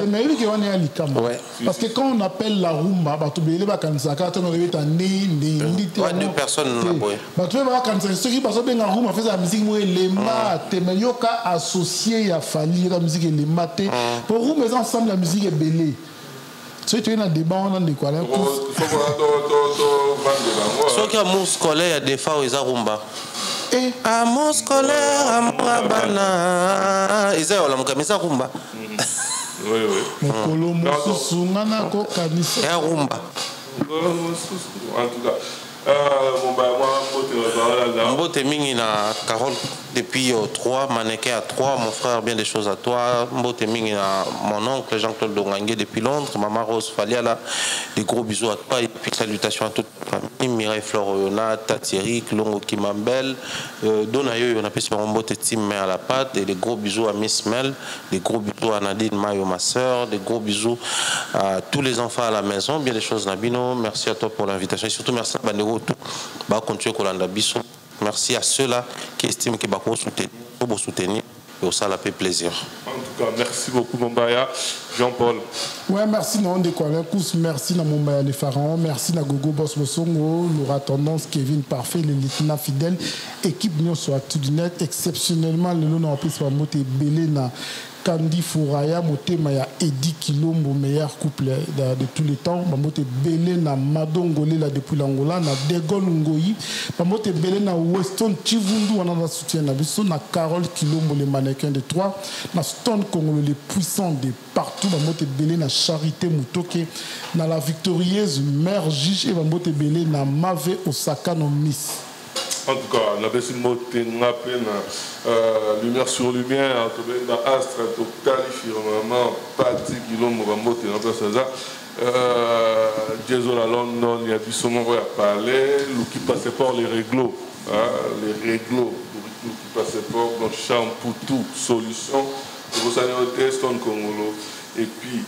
Speaker 2: Mais oui, on est à l'Ikama. Parce que quand on appelle la rumba, bah tu peux aller quand ça quand on est en
Speaker 3: deux personnes là boy.
Speaker 2: Bah tu vas quand ça ceux qui passent bien la rumba fait la musique moi les maté mais yoka associé à Fali la musique les maté. Pour vous mais ensemble la musique est belle. Tu es un débat on de quoi là.
Speaker 3: Ceux qui amour scolaire des fois ils a rumba. Amour scolaire, amour abana. Ils ont la mukamisa rumba.
Speaker 5: Oui, oui.
Speaker 2: Mais Colomo Susungana Kokanisa.
Speaker 3: Et rumba.
Speaker 5: En tout cas,
Speaker 3: Mbote mingi na Carole depuis 3, mannequin à 3, mon frère bien des choses à toi. Mbote mingi na mon oncle Jean-Claude Longangue depuis Londres, maman Rose Faliala, des gros bisous à toi et puis salutations à toute la famille, Mireille Floriona, Thierry, Longo Kimambel, Donayo, on appelle ça Mbote Tim mais à la pâte, et des gros bisous à Miss Mel, des gros bisous à Nadine Mayo, ma soeur, des gros bisous à tous les enfants à la maison, bien des choses Nabino, merci à toi pour l'invitation et surtout merci à Bandego. Bah, continuer Kolanda Bisso. Merci à ceux-là qui estiment que bah, pour soutenir et ça la fait plaisir.
Speaker 5: En tout cas, merci beaucoup Mombaya. Jean-Paul.
Speaker 2: Ouais, merci non de quoi merci na Mombaya les pharaons, merci na Gogo Boss Bosongo, Laura Tendance, Kevin Parfait, les lieutenants fidèles, équipe Nyon sur Actudinet, exceptionnellement le nom en plus par Moté Belé na Candy Fouraya, Motema ya Eddie Kilombo, meilleur couple de tous les temps. Bamote Belé na Madongolé là depuis l'Angola, na Degol Ngoyi. Bamote Belé na Weston Chivundu, on a soutien na Bisso, na Carole Kilombo, les mannequins de 3, na Stone Congolo, les puissants de partout. Bamote Belé na Charité Mutoke, na la victorieuse Mère Gige et Bamote Belé na Mave Osaka no Miss.
Speaker 5: En tout cas, on a besoin de lumière sur lumière, on a Astra, Tali, Firmament, Pati, Guillaume, Mogambote, on a besoin de ça. Jésus à London, il y a du son à parler, le qui passait par les réglos, les réglos, le qui passait par dans champ pour tout, solution. Vous savez, on est Stone Congolo, et puis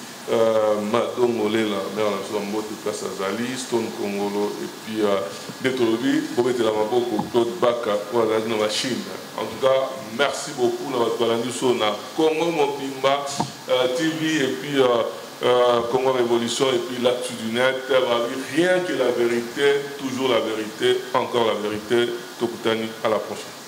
Speaker 5: Madongolé, la mère la mot de place à Zali, Stone Congolo, et puis Détolobi, pour mettre la main pour Claude Baka, pour la machine. En tout cas, merci beaucoup dans votre balanduso, na Congo Mobimba TV, et puis Congo Révolution, et puis l'actu du net, rien que la vérité, toujours la vérité, encore la vérité. Tokutani, à la prochaine.